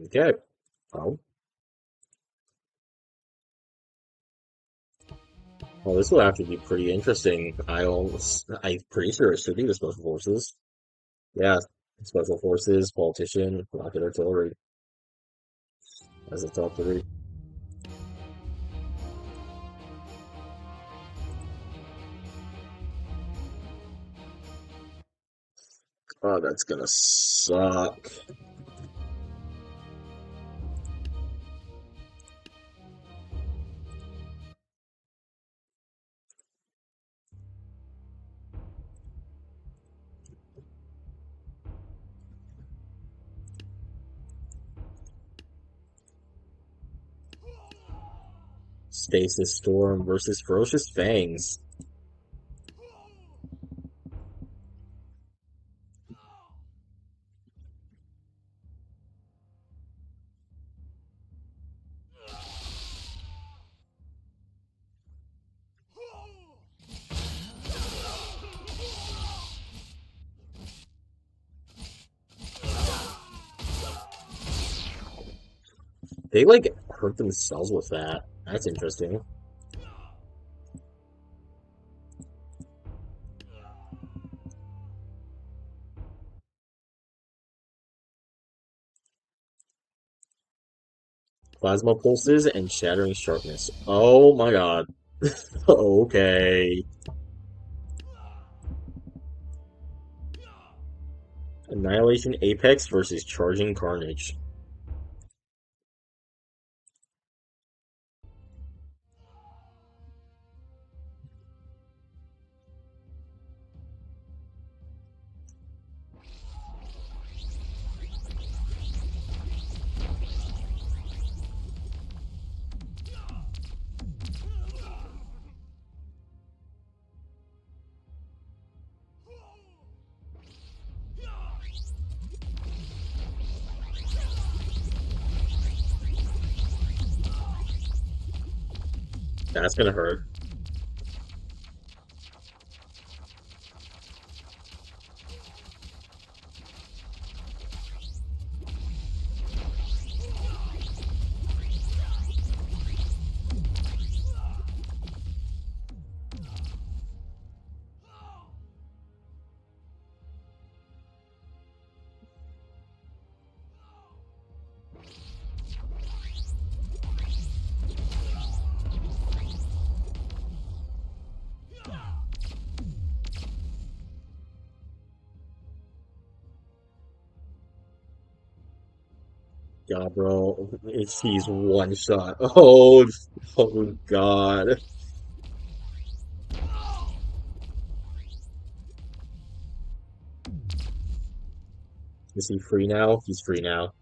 Okay. Oh. Well, this will have to be pretty interesting. I'm pretty sure it should be the Special Forces. Yeah, Special Forces, Politician, Rocket Artillery as the top three. Oh, that's gonna suck. Stasis Storm versus Ferocious Fangs. They like hurt themselves with that. That's interesting. Plasma Pulses and Shattering Sharpness. Oh my god. Okay. Annihilation Apex versus Charging Carnage. That's gonna hurt. God, bro. He's one shot. Oh, oh god. Is he free now? He's free now.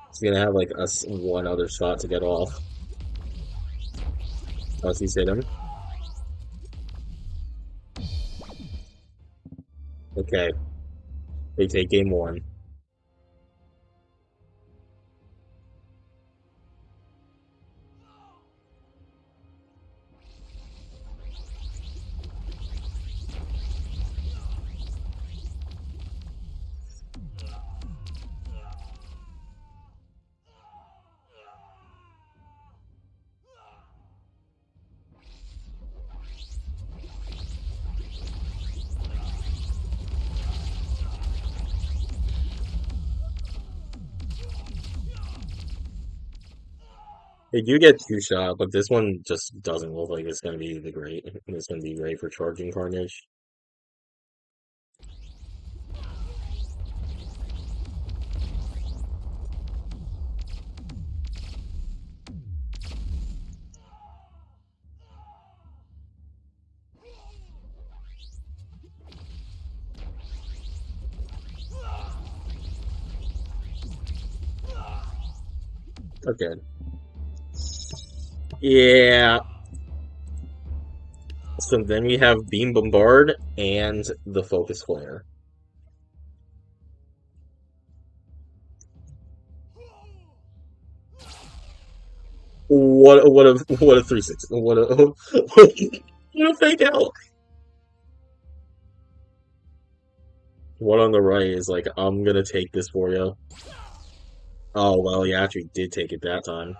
He's gonna have like us one other shot to get off. Once he's hit him. Okay. They take game one. They do get two shot, but this one just doesn't look like it's gonna be the great. It's gonna be great for charging Carnage. Okay. Yeah. So then we have Beam Bombard and the Focus Flare. What a 360. What a fake out. One on the right is like, I'm gonna take this for you. Oh well, he actually did take it that time.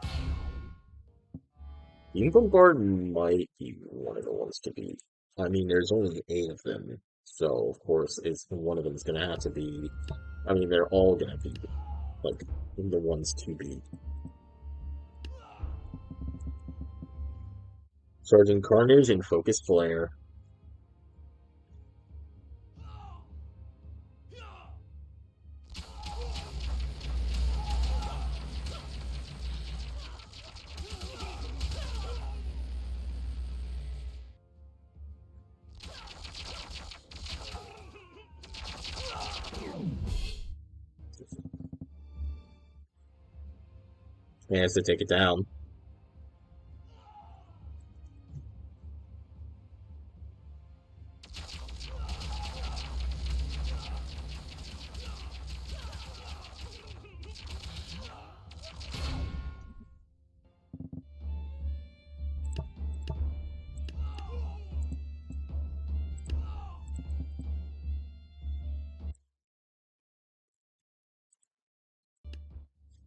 Beam Bombard might be one of the ones to beat. I mean, there's only eight of them, so of course, it's one of them is gonna have to be. I mean, they're all gonna be like the ones to beat. Sergeant Carnage and Focus Flare. He has to take it down.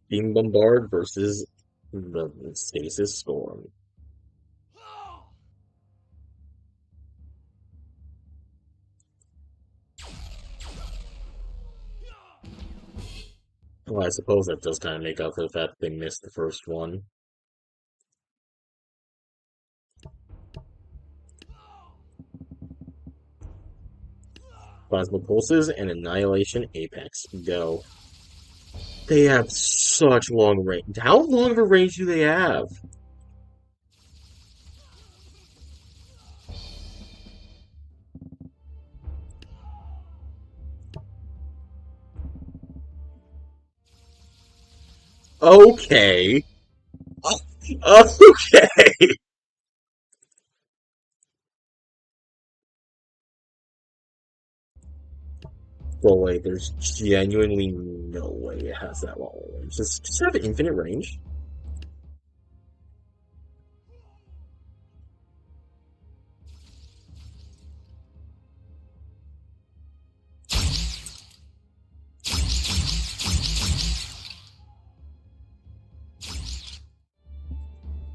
Beam Bombard versus the Stasis Storm. Well, I suppose that does kind of make up for the fact that they missed the first one. Plasma Pulses and Annihilation Apex. Go. They have such long range. How long of a range do they have? Okay. Okay. Well, wait, there's genuinely no way it has that long range. Just have infinite range?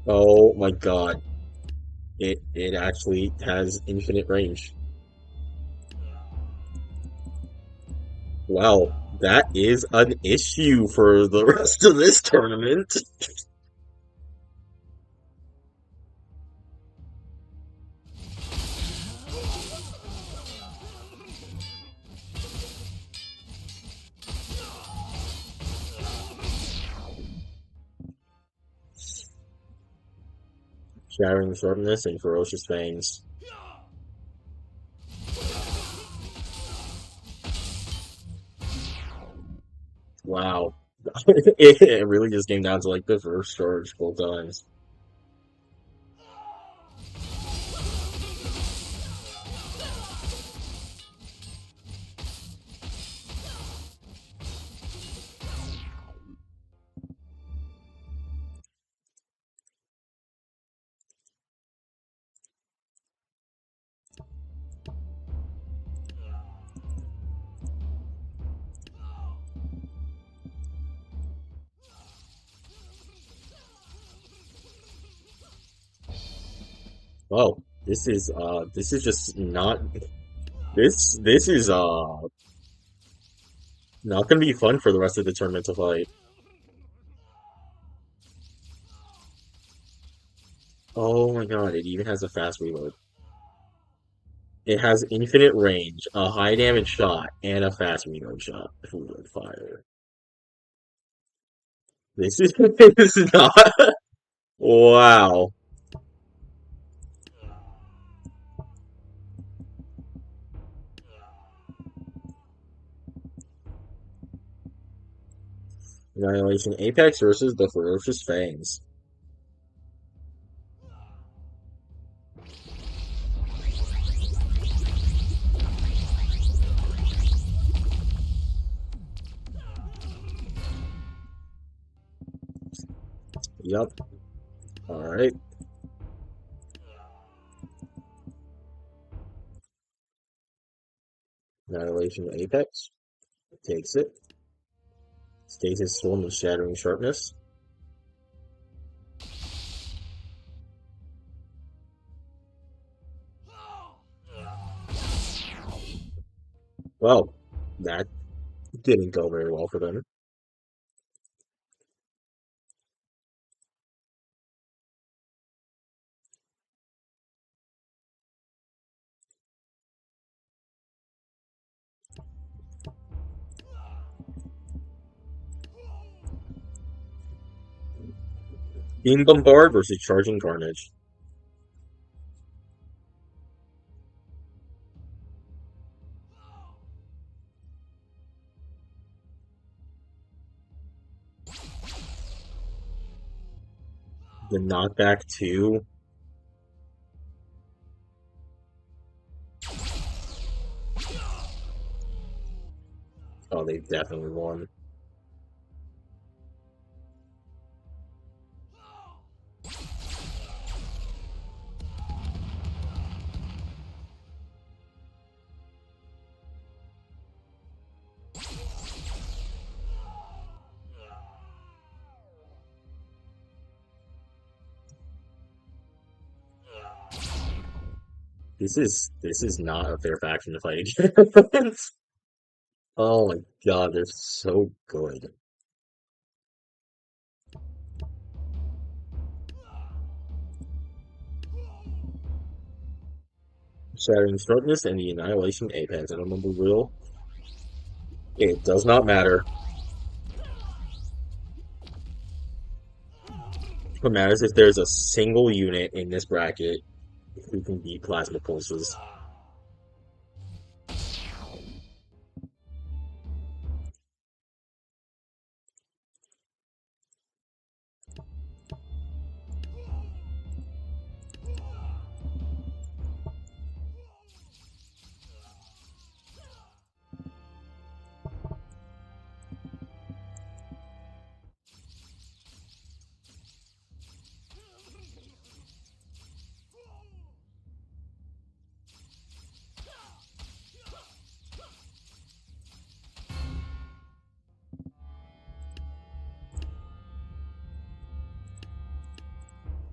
Oh my god. It actually has infinite range. Wow, that is an issue for the rest of this tournament. Shattering Sharpness and Ferocious Fangs. Wow. It really just came down to like the first charge both times. Oh, this is just not this is not gonna be fun for the rest of the tournament to fight. Oh my god, it even has a fast reload. It has infinite range, a high damage shot, and a fast reload shot. Reload fire. This is this is not. Wow. Annihilation Apex versus the Ferocious Fangs. Yup. Alright. Annihilation Apex. Takes it. Stasis Swarm with Shattering Sharpness. Well, that didn't go very well for them. Beam Bombard versus Charging Carnage. The Knockback 2. Oh, they definitely won. This is not a fair faction to fight against. Oh my god, they're so good. Shattering Sharpness and the Annihilation Apex. I don't remember real. It does not matter. What matters if there's a single unit in this bracket who can beat Plasma Pulses.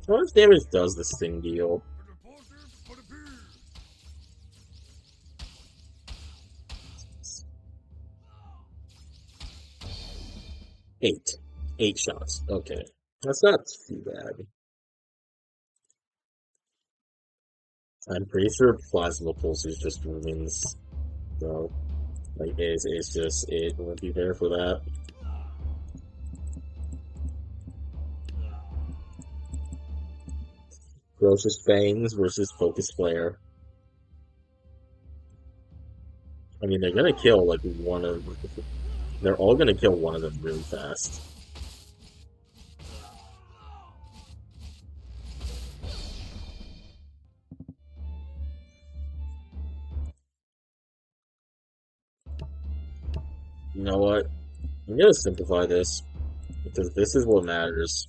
How much damage does this thing deal? 8. 8 shots. Okay. That's not too bad. I'm pretty sure Plasma Pulses just wins, though. Like, it's just, it won't be there for that. Ferocious Fangs versus Focus Flare. I mean, they're gonna kill, like, one of... They're all gonna kill one of them really fast. You know what? I'm gonna simplify this, because this is what matters.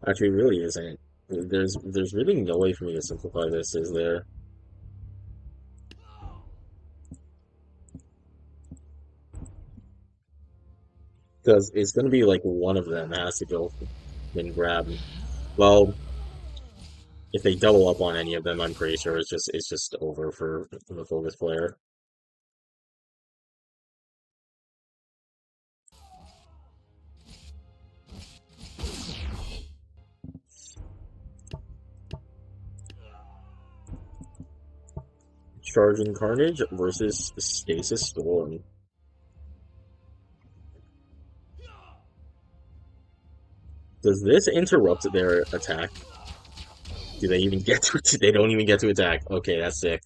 Actually, it really isn't. There's really no way for me to simplify this, is there? Because it's gonna be like one of them has to go and grab. Well, if they double up on any of them, I'm pretty sure it's just over for the Focus Flare. Charging Carnage versus Stasis Storm. Does this interrupt their attack? Do they even get to? They don't even get to attack. Okay, that's sick.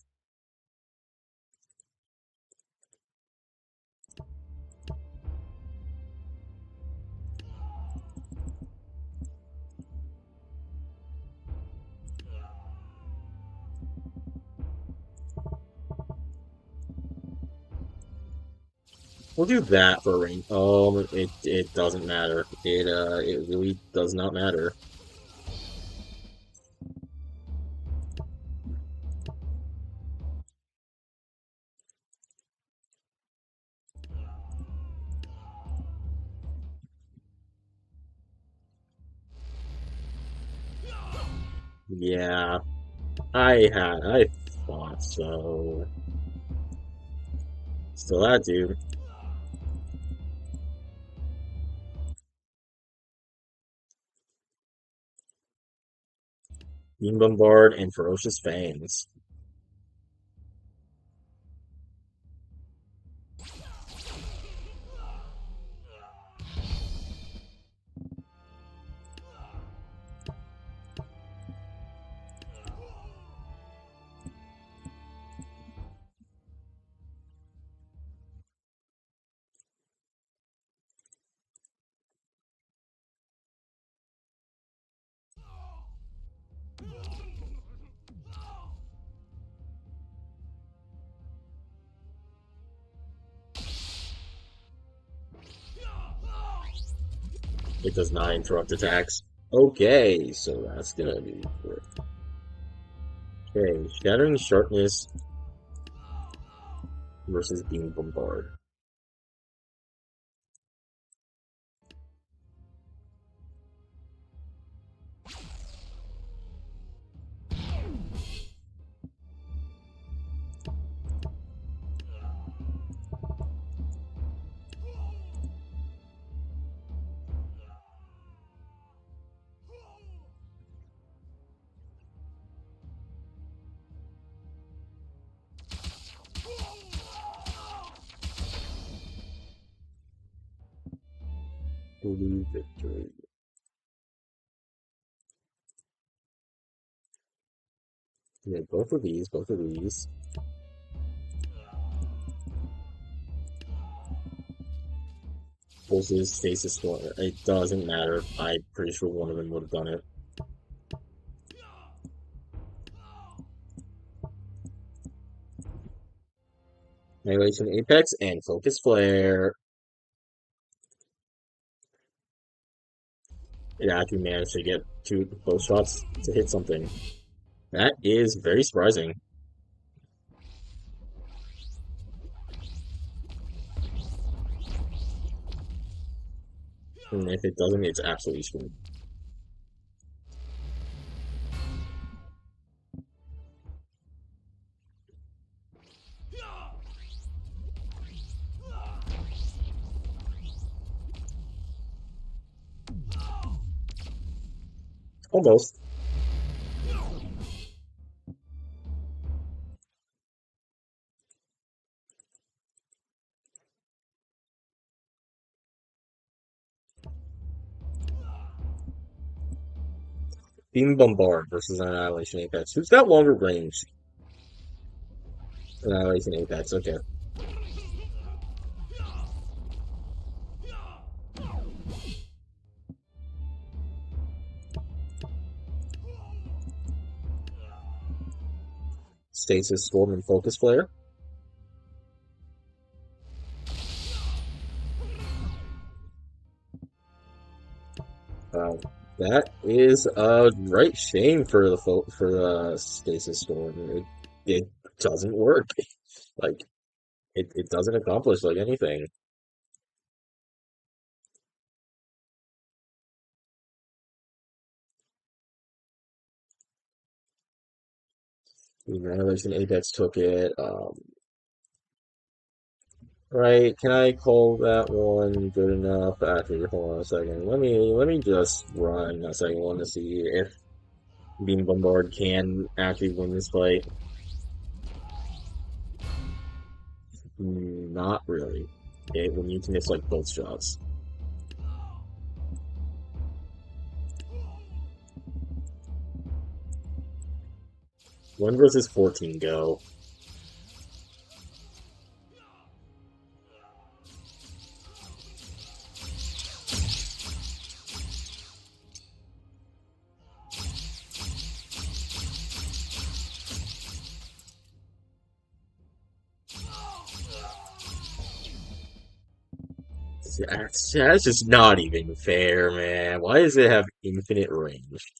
We'll do that for range. It doesn't matter. It really does not matter. Yeah, I thought so. Still that dude. Beam Bombard and Ferocious Fangs. It does not interrupt attacks. Okay, so that's gonna be good. Okay, Shattering Sharpness versus Beam Bombard. Blue victory. Yeah, both of these, both of these. Versus Stasis Storm. It doesn't matter. I'm pretty sure one of them would have done it. Annihilation Apex and Focus Flare. It actually managed to get both shots to hit something. That is very surprising. And if it doesn't, it's absolutely screwed. Almost. Beam Bombard versus Annihilation Apex. Who's got longer range? Annihilation Apex, okay. Stasis Storm and Focus Flare. Wow. That is a right shame for the Stasis Storm. It doesn't work. Like it doesn't accomplish like anything. The Annihilation Apex took it. Right, can I call that one good enough? Actually, hold on a second. Let me just run a second one to see if Beam Bombard can actually win this fight. Not really. It will need to miss like both shots. One versus 14 go. That's just not even fair, man. Why does it have infinite range?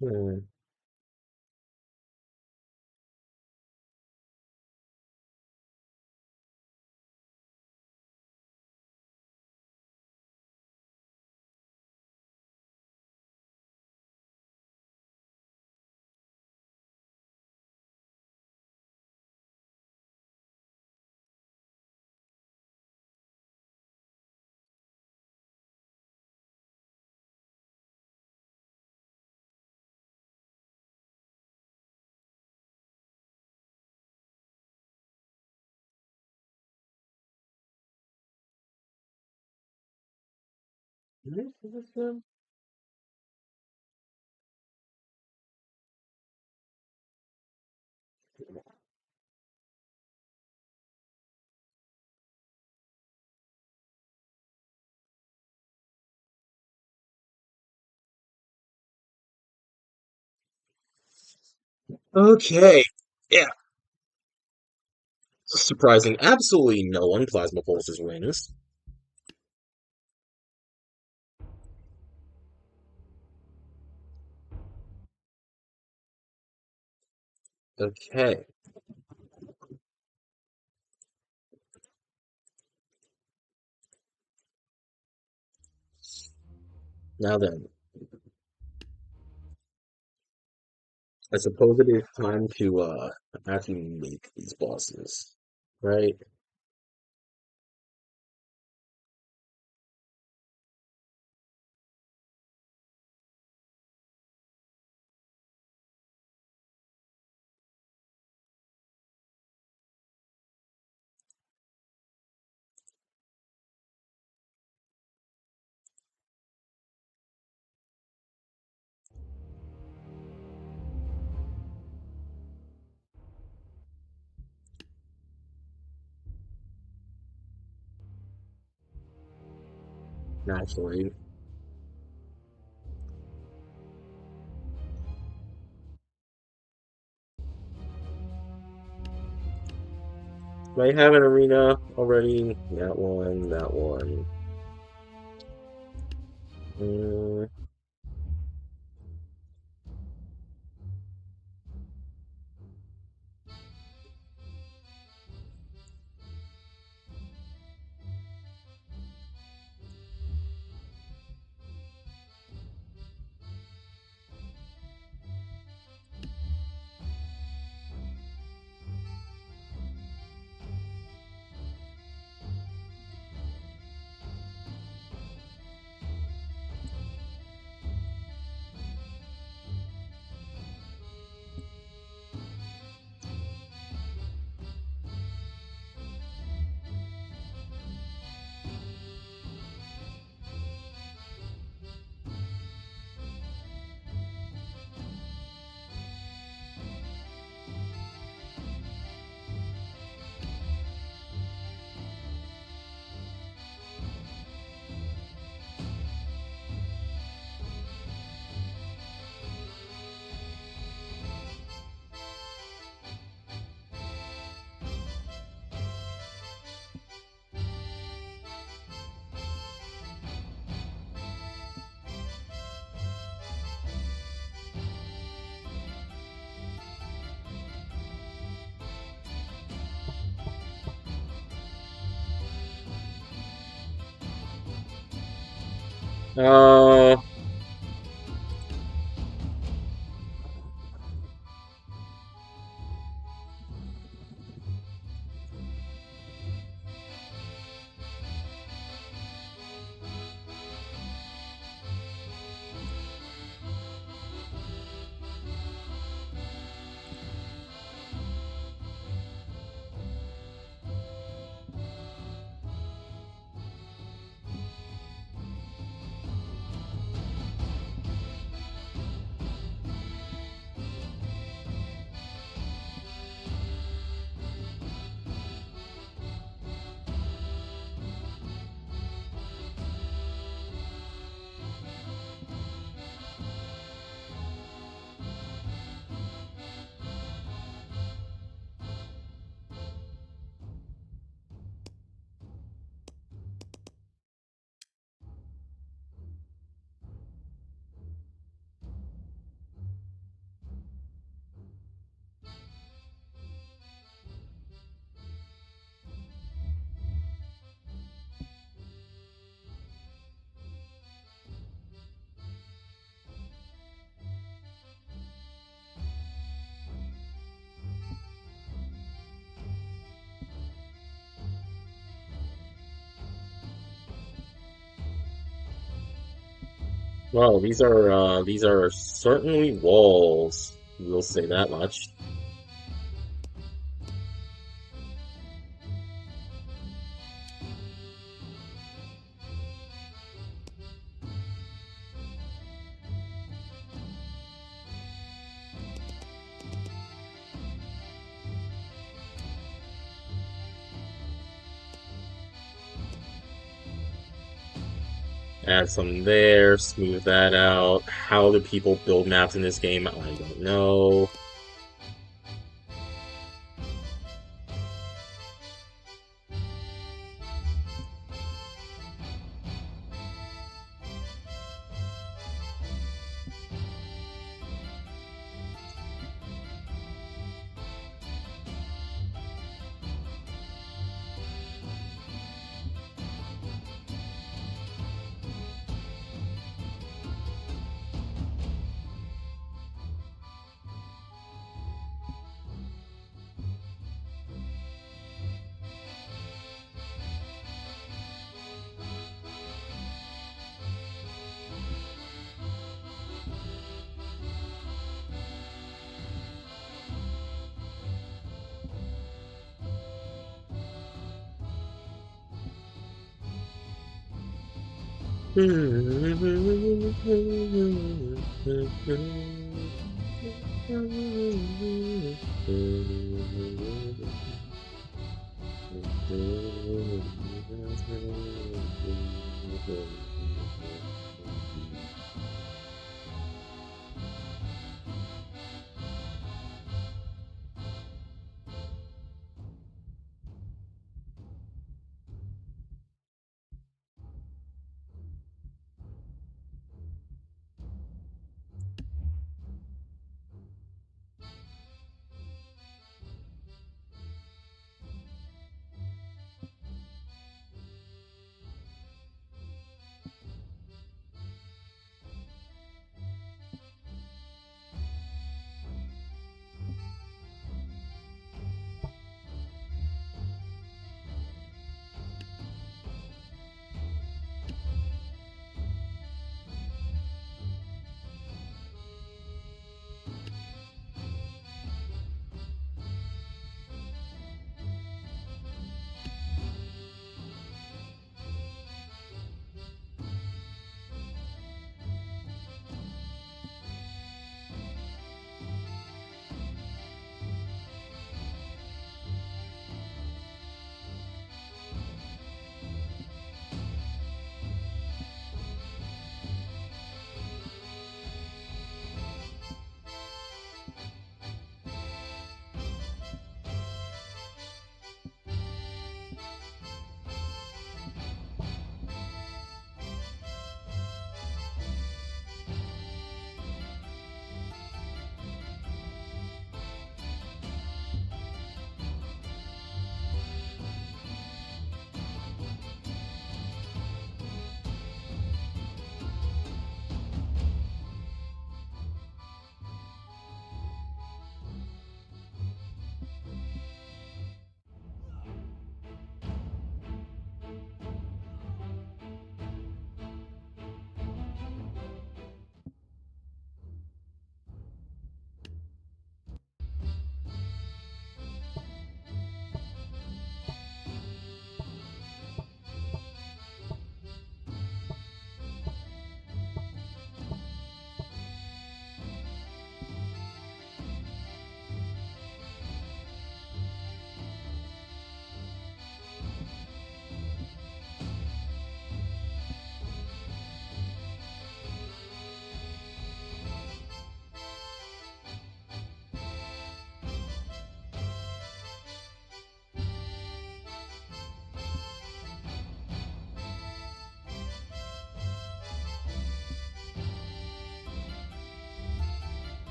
Hmm. Okay. Yeah. Surprising. Absolutely no one Plasma Pulses wins. Okay. Now then, I suppose it is time to actually make these bosses, right? Naturally. Do I have an arena already? That one, that one. Mm, uh, well, these are certainly walls. We'll say that much. Add some there, smooth that out. How do people build maps in this game? I don't know.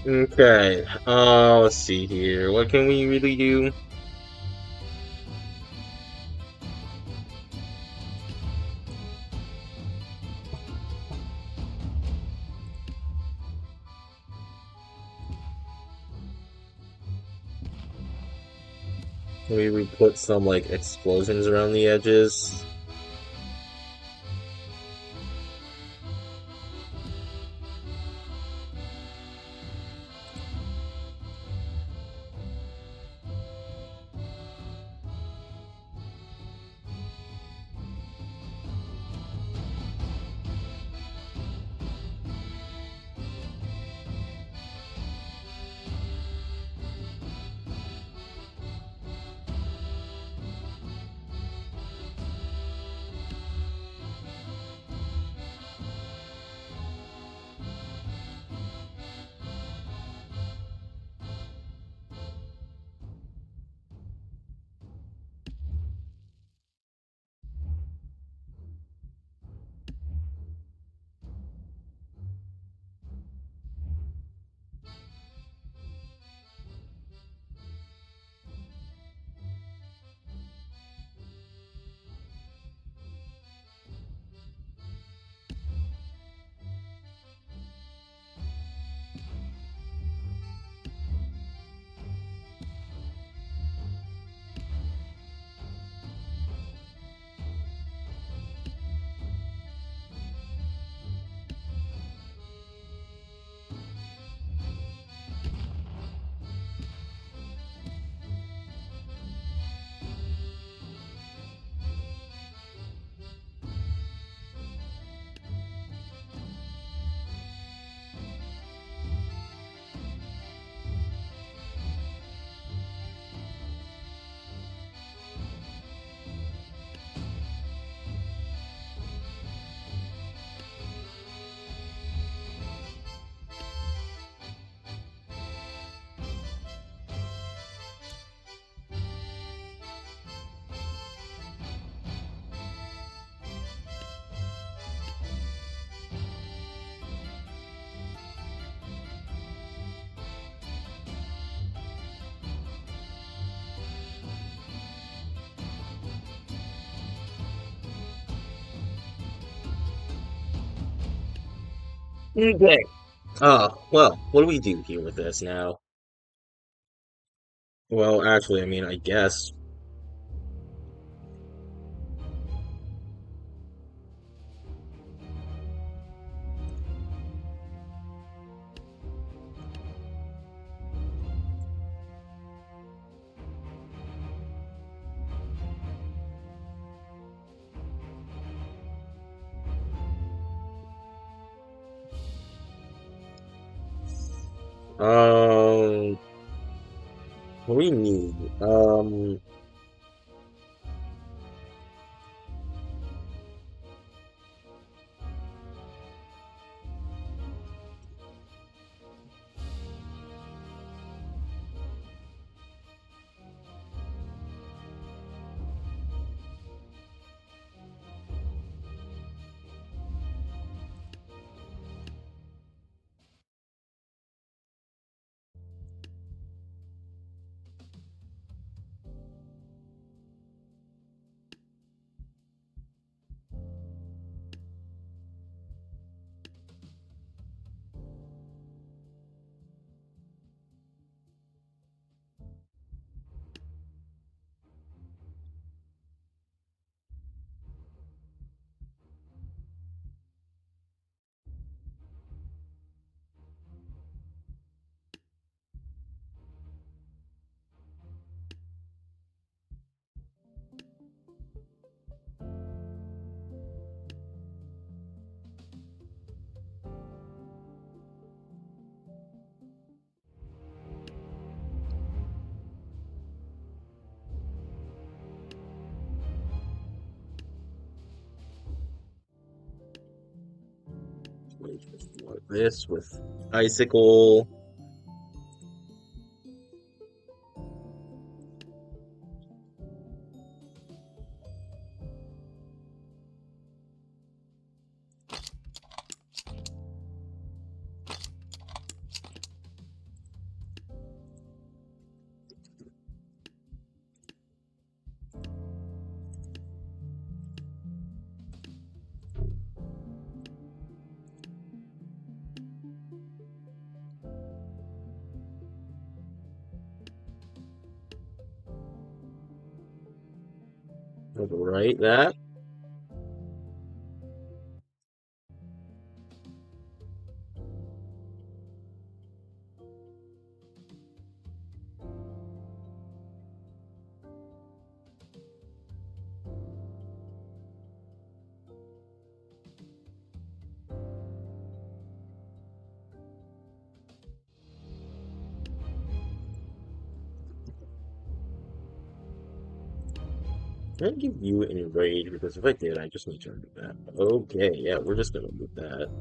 Okay. Let's see here. What can we really do? Maybe we put some like explosions around the edges. Okay. Well, what do we do here with this now? Well, actually, I mean, I guess. Um, what do we need? This with icicle. Right, that. Can I give you an enrage? Because if I did, I just need to remove that. Okay, yeah, we're just gonna remove that.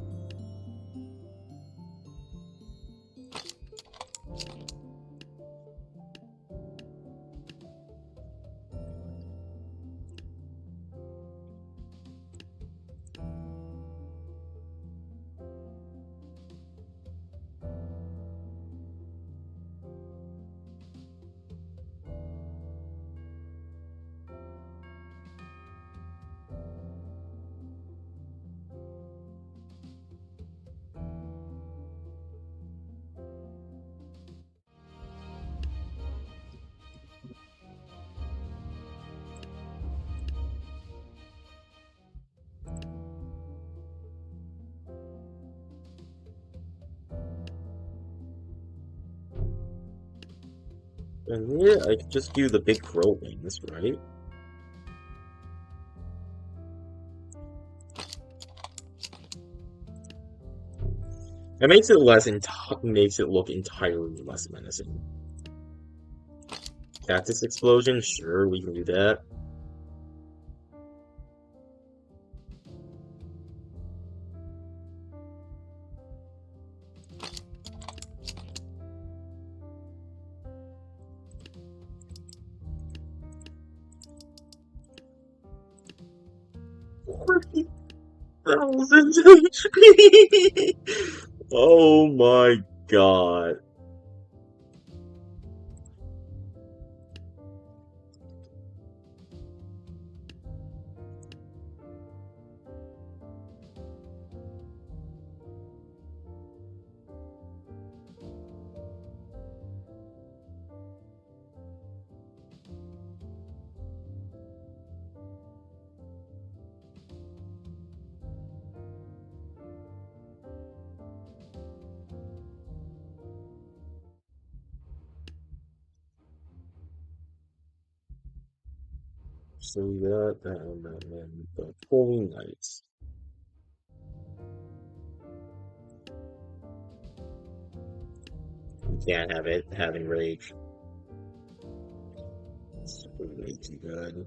And yeah, I could just do the big crow wings, right? It makes it look entirely less menacing. Cactus explosion, sure, we can do that. Thousand HP. Oh my god. So we got that, and then the Holy Knights. You can't have it having rage. It's way too good.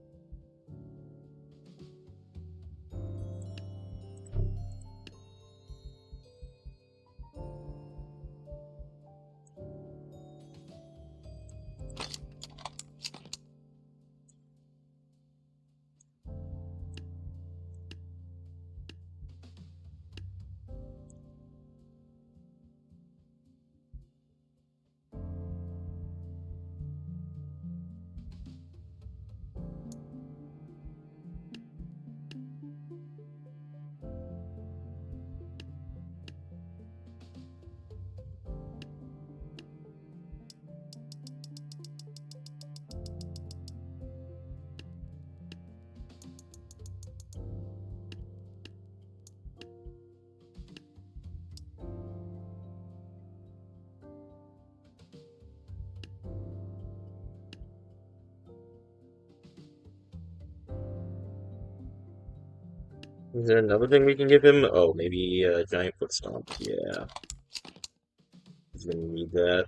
Is there another thing we can give him? Oh, maybe a giant foot stomp. Yeah, he's gonna need that.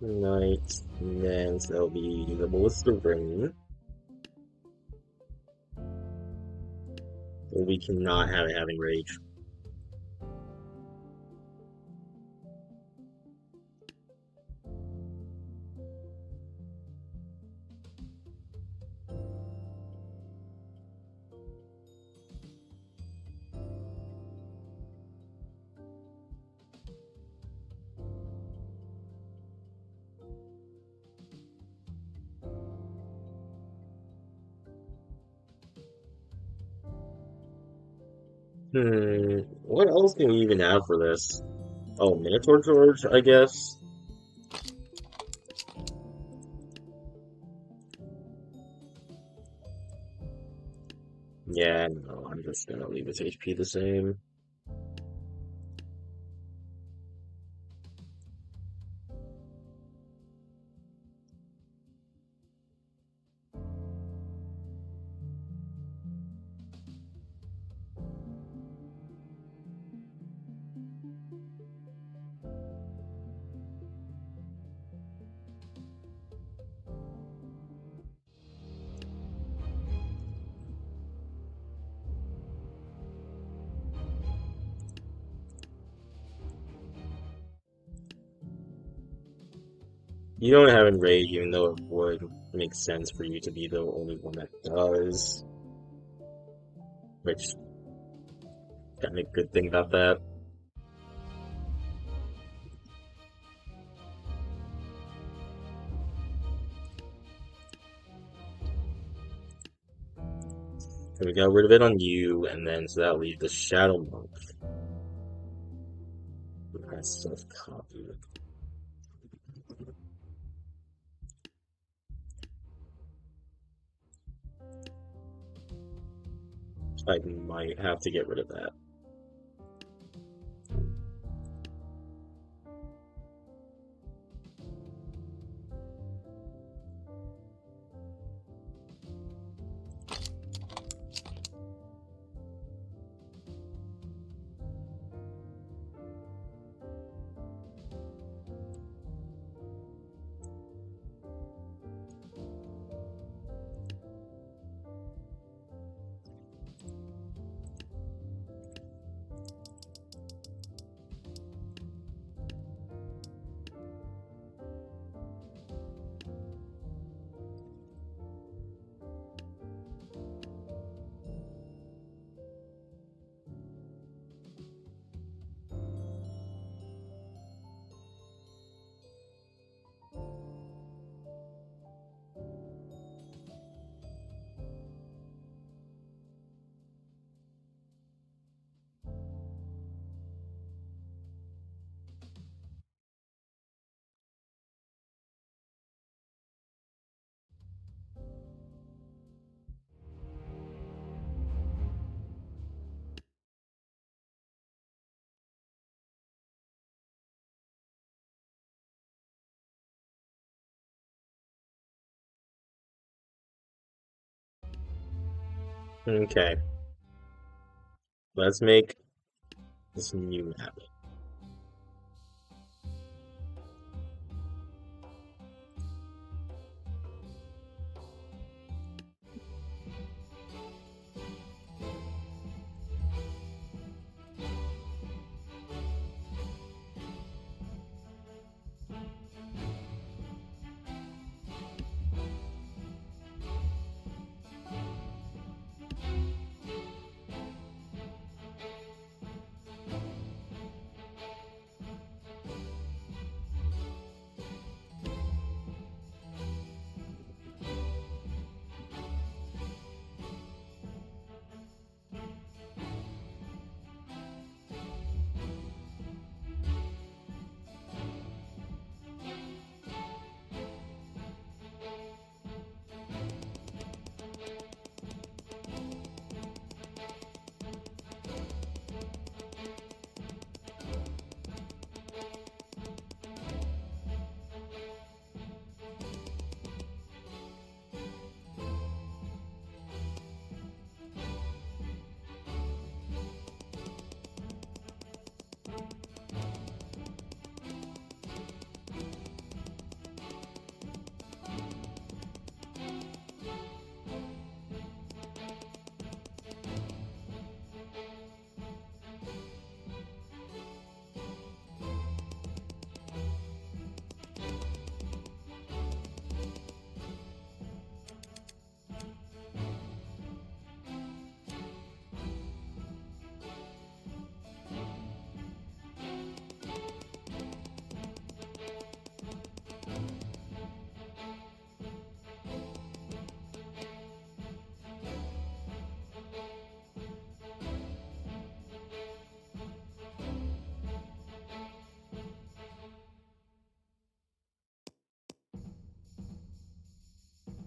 Knight, and then so that'll be the Ballista Ring. We cannot have it having rage. What else can we even have for this? Oh, Minotaur George, I guess. Yeah, no, I'm just gonna leave its HP the same. You don't have Enrage, even though it would make sense for you to be the only one that does. Which, kind of good thing about that. So we got rid of it on you, and then so that'll leave the Shadow Monk. That's self-copy. I might have to get rid of that. Okay, let's make this new map.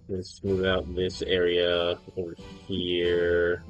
Let's move out this area over here.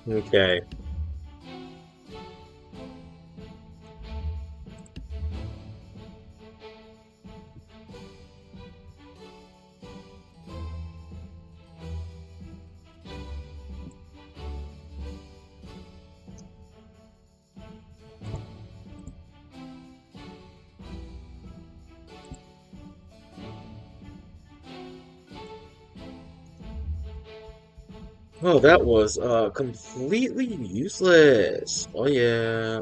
Okay. Oh, that was completely useless. Oh yeah.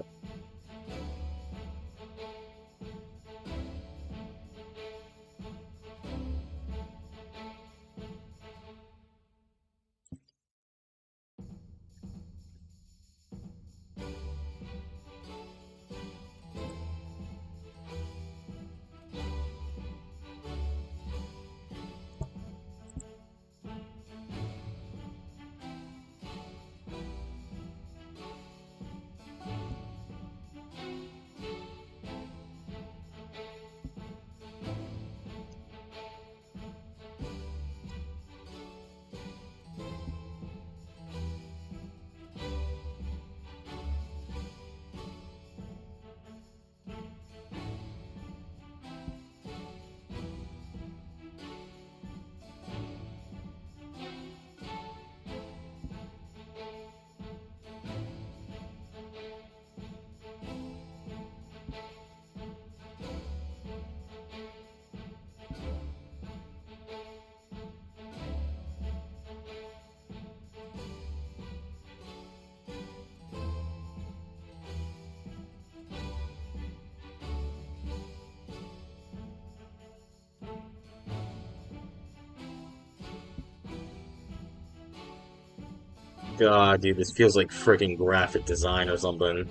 God, dude, this feels like freaking graphic design or something.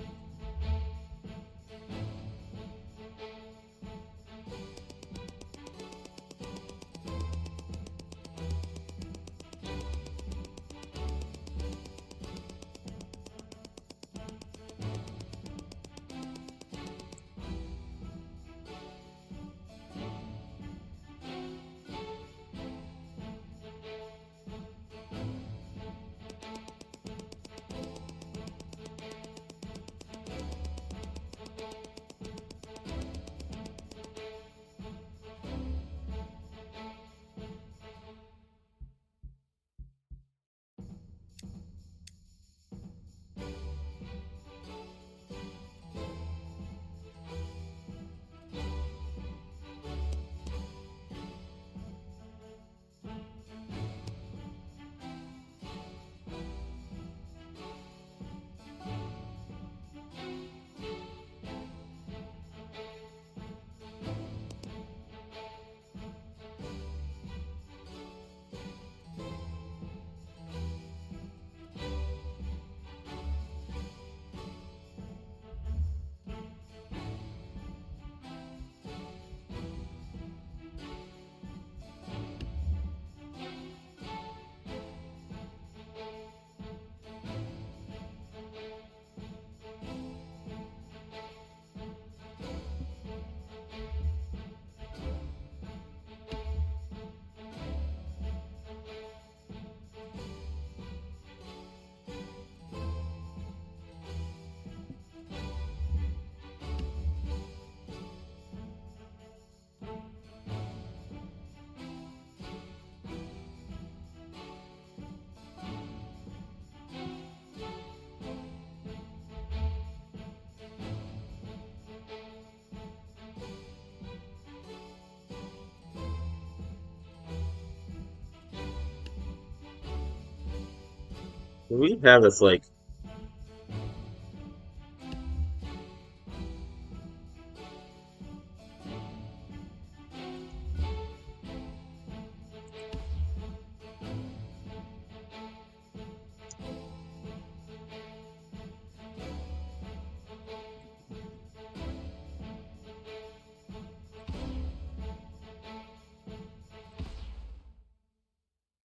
We have this like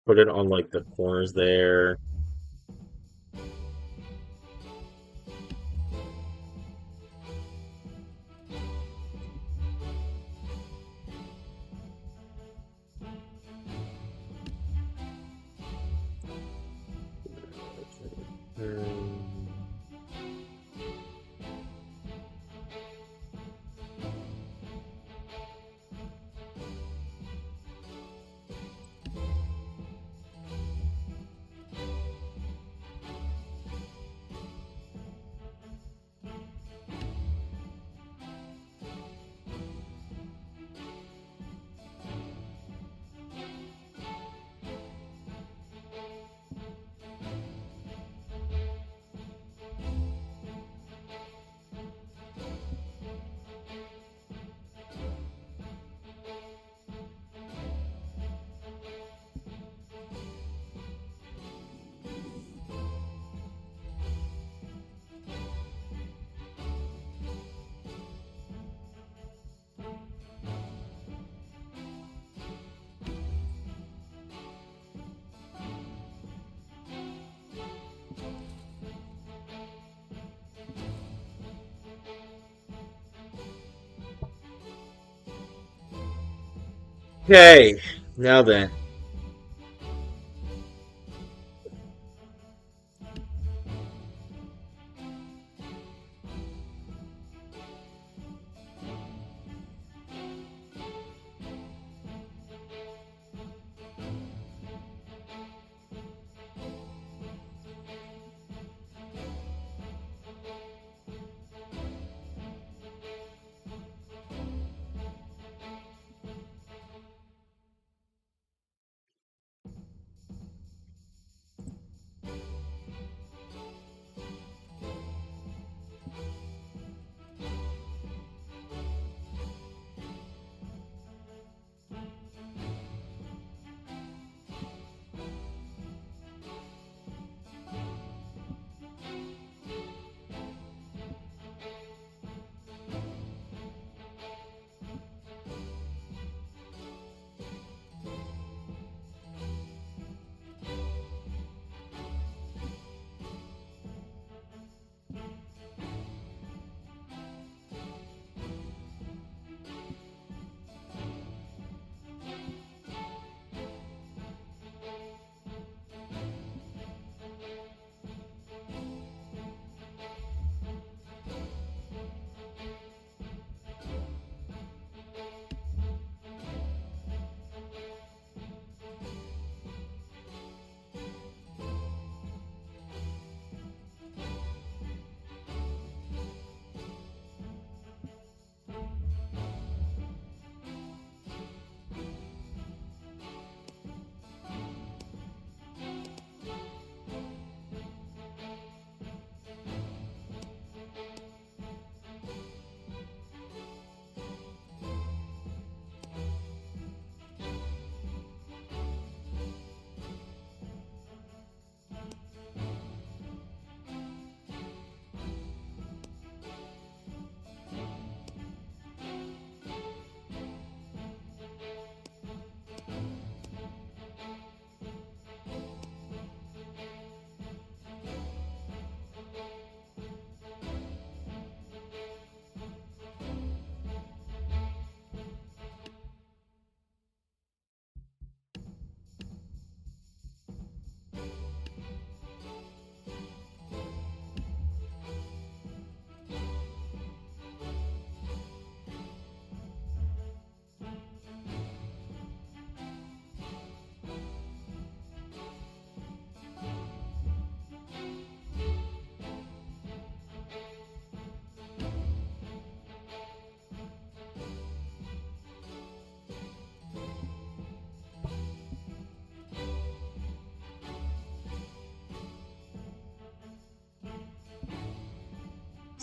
put it on like the corners there. Hmm. Okay, now then.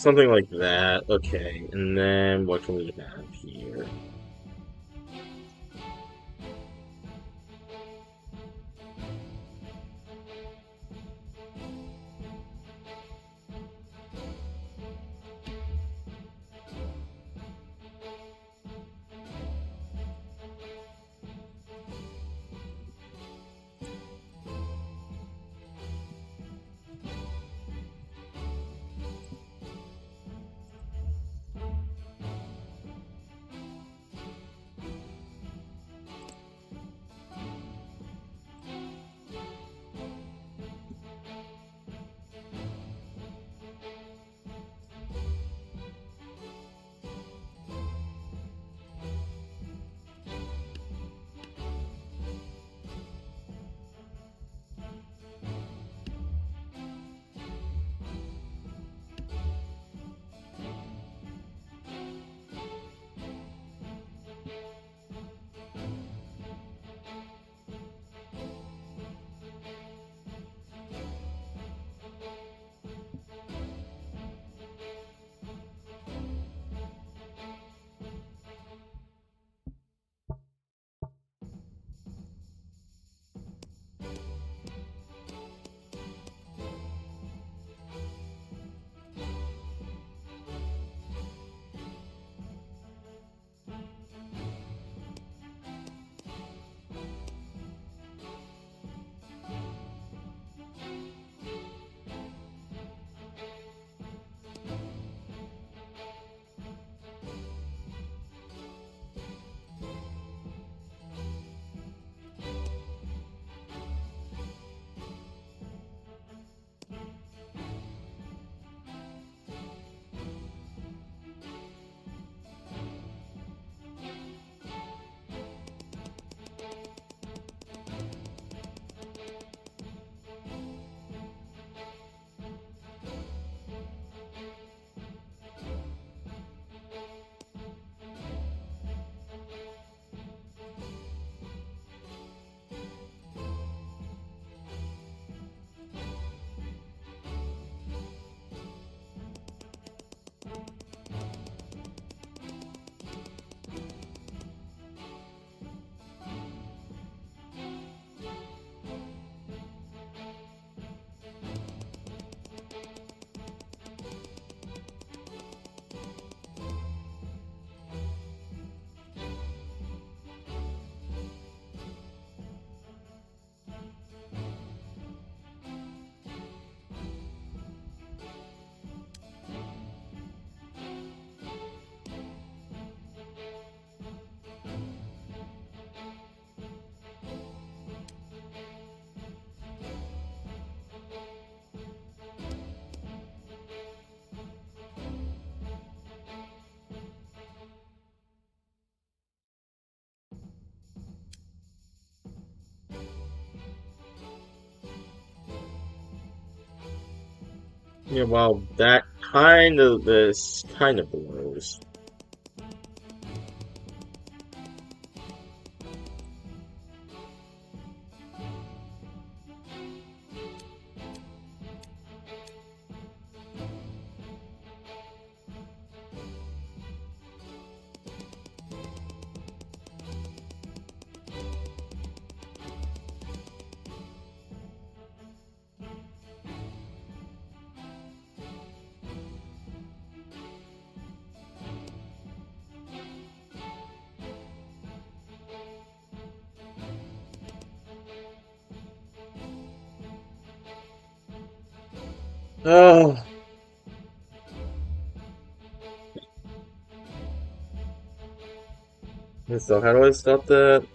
Something like that. Okay, and then what can we have here? Yeah, well, that this kind of blows. Oh, so how do I stop that?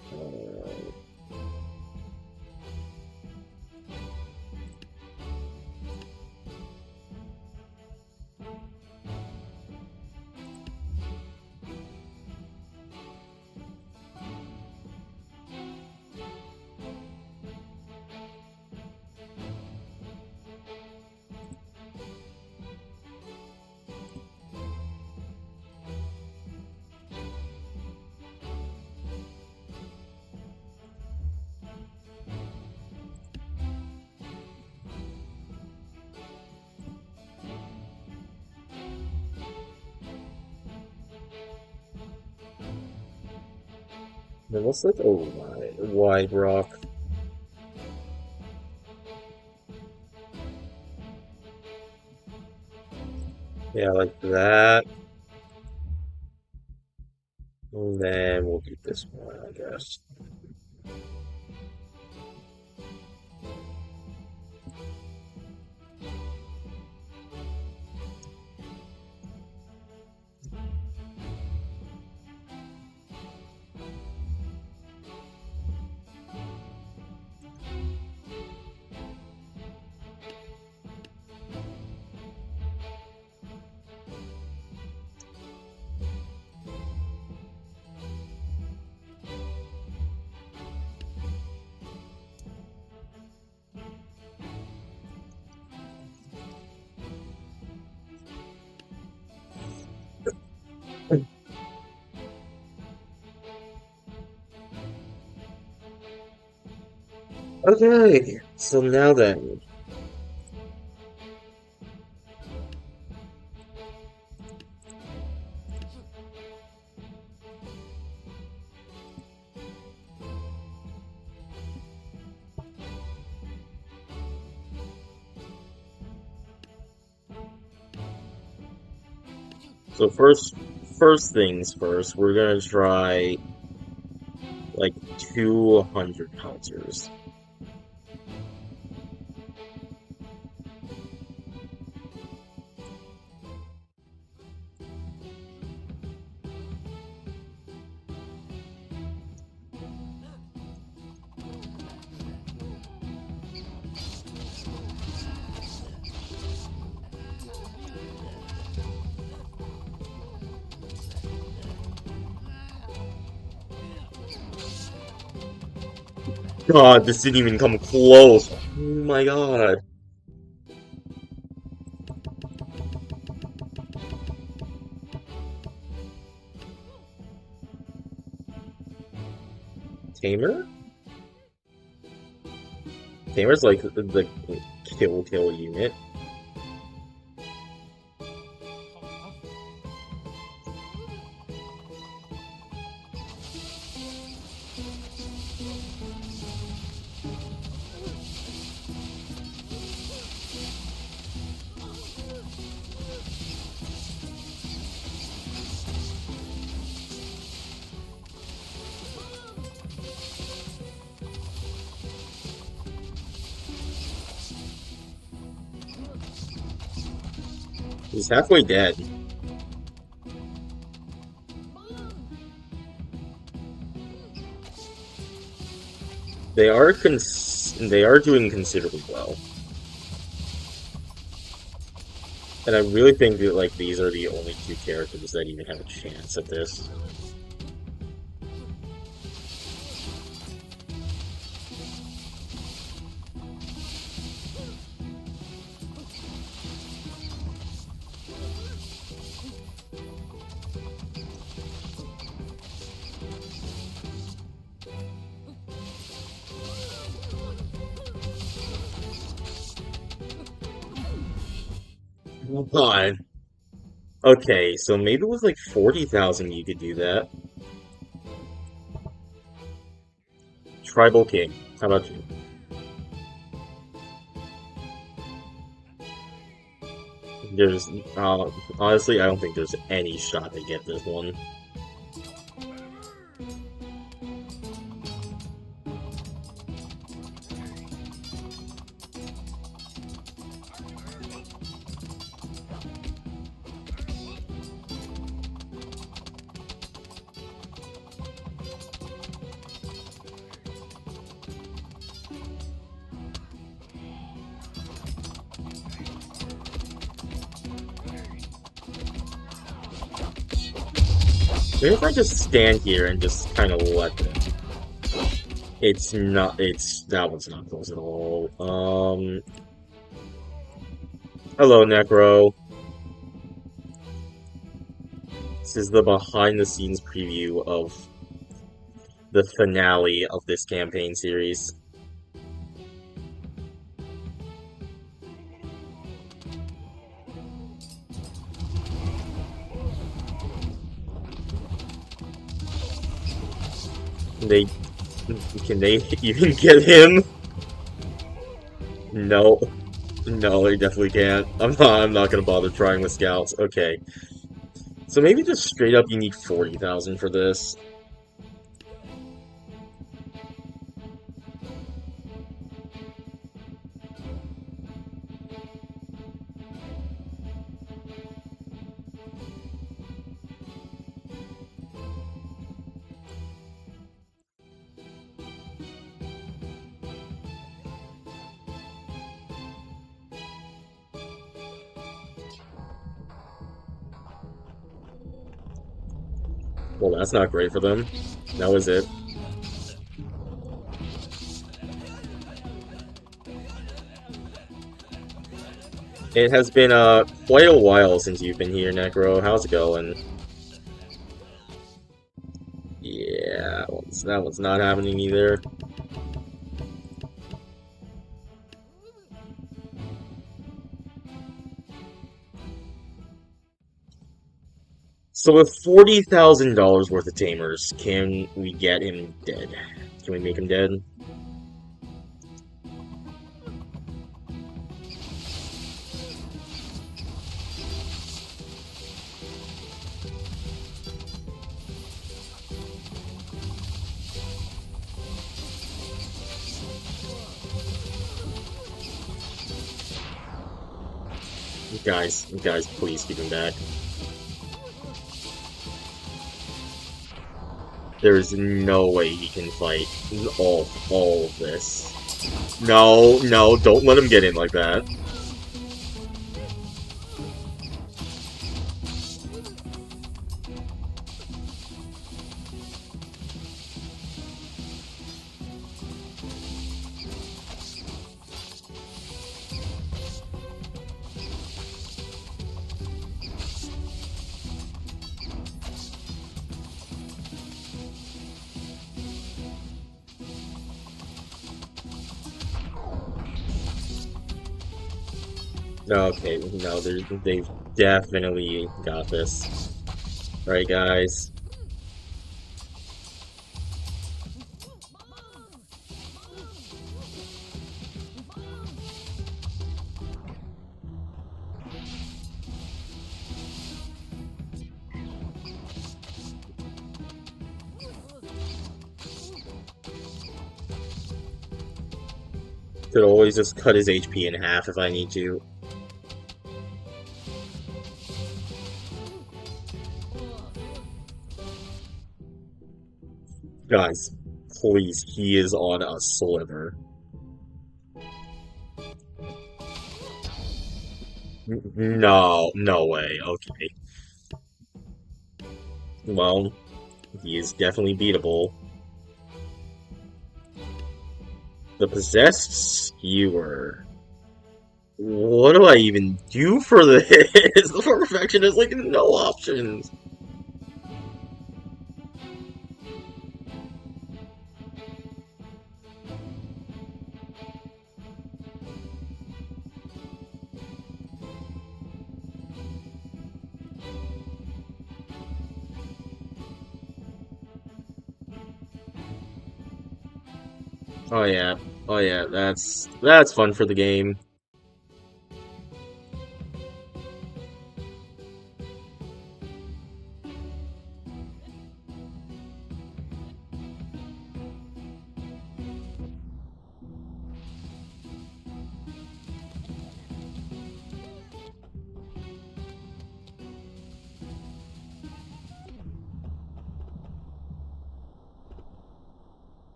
It looks like a wide rock. Yeah, like that. And then we'll do this one, I guess. Okay, so now then. So first things first, we're gonna try like 200 pouncers. God, this didn't even come close. Oh my god. Tamer? Tamer's like the kill unit. He's halfway dead. They are doing considerably well. And I really think that like these are the only two characters that even have a chance at this. Oh god. Okay, so maybe with like 40,000 you could do that. Tribal King. How about you? There's honestly I don't think there's any shot to get this one. Maybe if I just stand here and just kind of let them. That one's not close at all. Hello, Necro. This is the behind the scenes preview of the finale of this campaign series. They can they even get him? No, no, they definitely can't. I'm not gonna bother trying with scouts. Okay, so maybe just straight up you need 40,000 for this. Well, that's not great for them. That was it. It has been quite a while since you've been here, Necro. How's it going? Yeah, well, that one's not happening either. So with $40,000 worth of tamers, can we get him dead? Can we make him dead? Guys, please keep him back. There is no way he can fight all of this. No, no, don't let him get in like that. Okay, no, they've definitely got this. Right, guys? Could always just cut his HP in half if I need to. Guys, please, he is on a sliver. No, no way. Okay. Well, he is definitely beatable. The possessed skewer. What do I even do for this? The perfection has like no options. Oh yeah, oh yeah. That's fun for the game.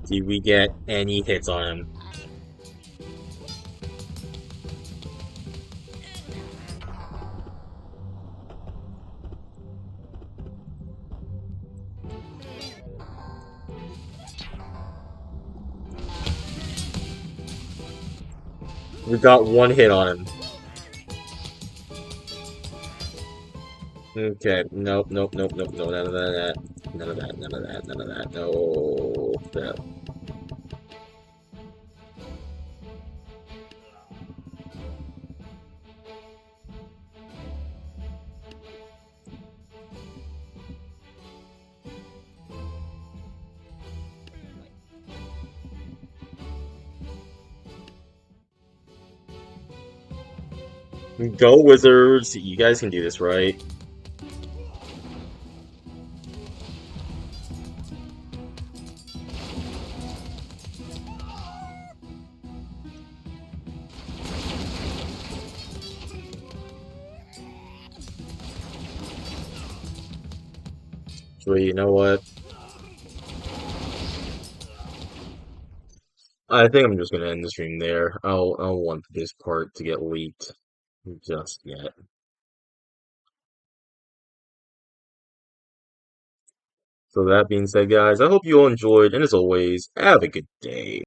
Did we get any hits on him? We got one hit on him. Okay, nope, nope, nope, nope, no, none of that, none of that, none of that, none of that, no. Go Wizards! You guys can do this, right? So you know what? I think I'm just gonna end the stream there. I'll want this part to get leaked just yet. So that being said, guys, I hope you all enjoyed, and as always, have a good day.